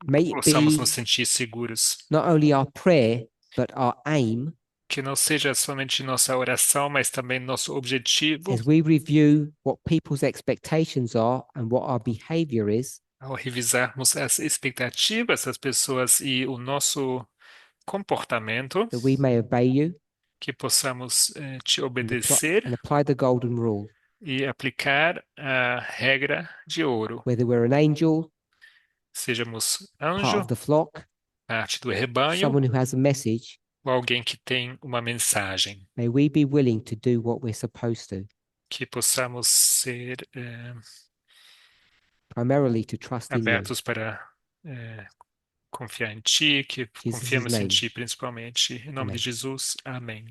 [SPEAKER 1] May it
[SPEAKER 2] possamos
[SPEAKER 1] be
[SPEAKER 2] nos sentir seguros.
[SPEAKER 1] not only our prayer, but our aim
[SPEAKER 2] Que não seja somente nossa oração, mas também nosso objetivo
[SPEAKER 1] as we review what people's expectations are and what our behavior is,
[SPEAKER 2] ao revisarmos as expectativas das pessoas e o nosso comportamento,
[SPEAKER 1] that we may obey you
[SPEAKER 2] que possamos te
[SPEAKER 1] and
[SPEAKER 2] obedecer
[SPEAKER 1] and apply the golden rule.
[SPEAKER 2] e aplicar a regra de ouro.
[SPEAKER 1] Whether we're an angel,
[SPEAKER 2] Sejamos
[SPEAKER 1] part
[SPEAKER 2] anjo,
[SPEAKER 1] of the flock,
[SPEAKER 2] parte do rebanho,
[SPEAKER 1] someone who has a message,
[SPEAKER 2] ou alguém que tem uma mensagem.
[SPEAKER 1] may we be willing to do what we're supposed to,
[SPEAKER 2] Que possamos ser
[SPEAKER 1] primarily to trust in you.
[SPEAKER 2] abertos para confiar em Ti, que
[SPEAKER 1] Jesus'
[SPEAKER 2] confiemos em
[SPEAKER 1] name.
[SPEAKER 2] Ti principalmente. Em nome
[SPEAKER 1] Amém.
[SPEAKER 2] de Jesus, amém.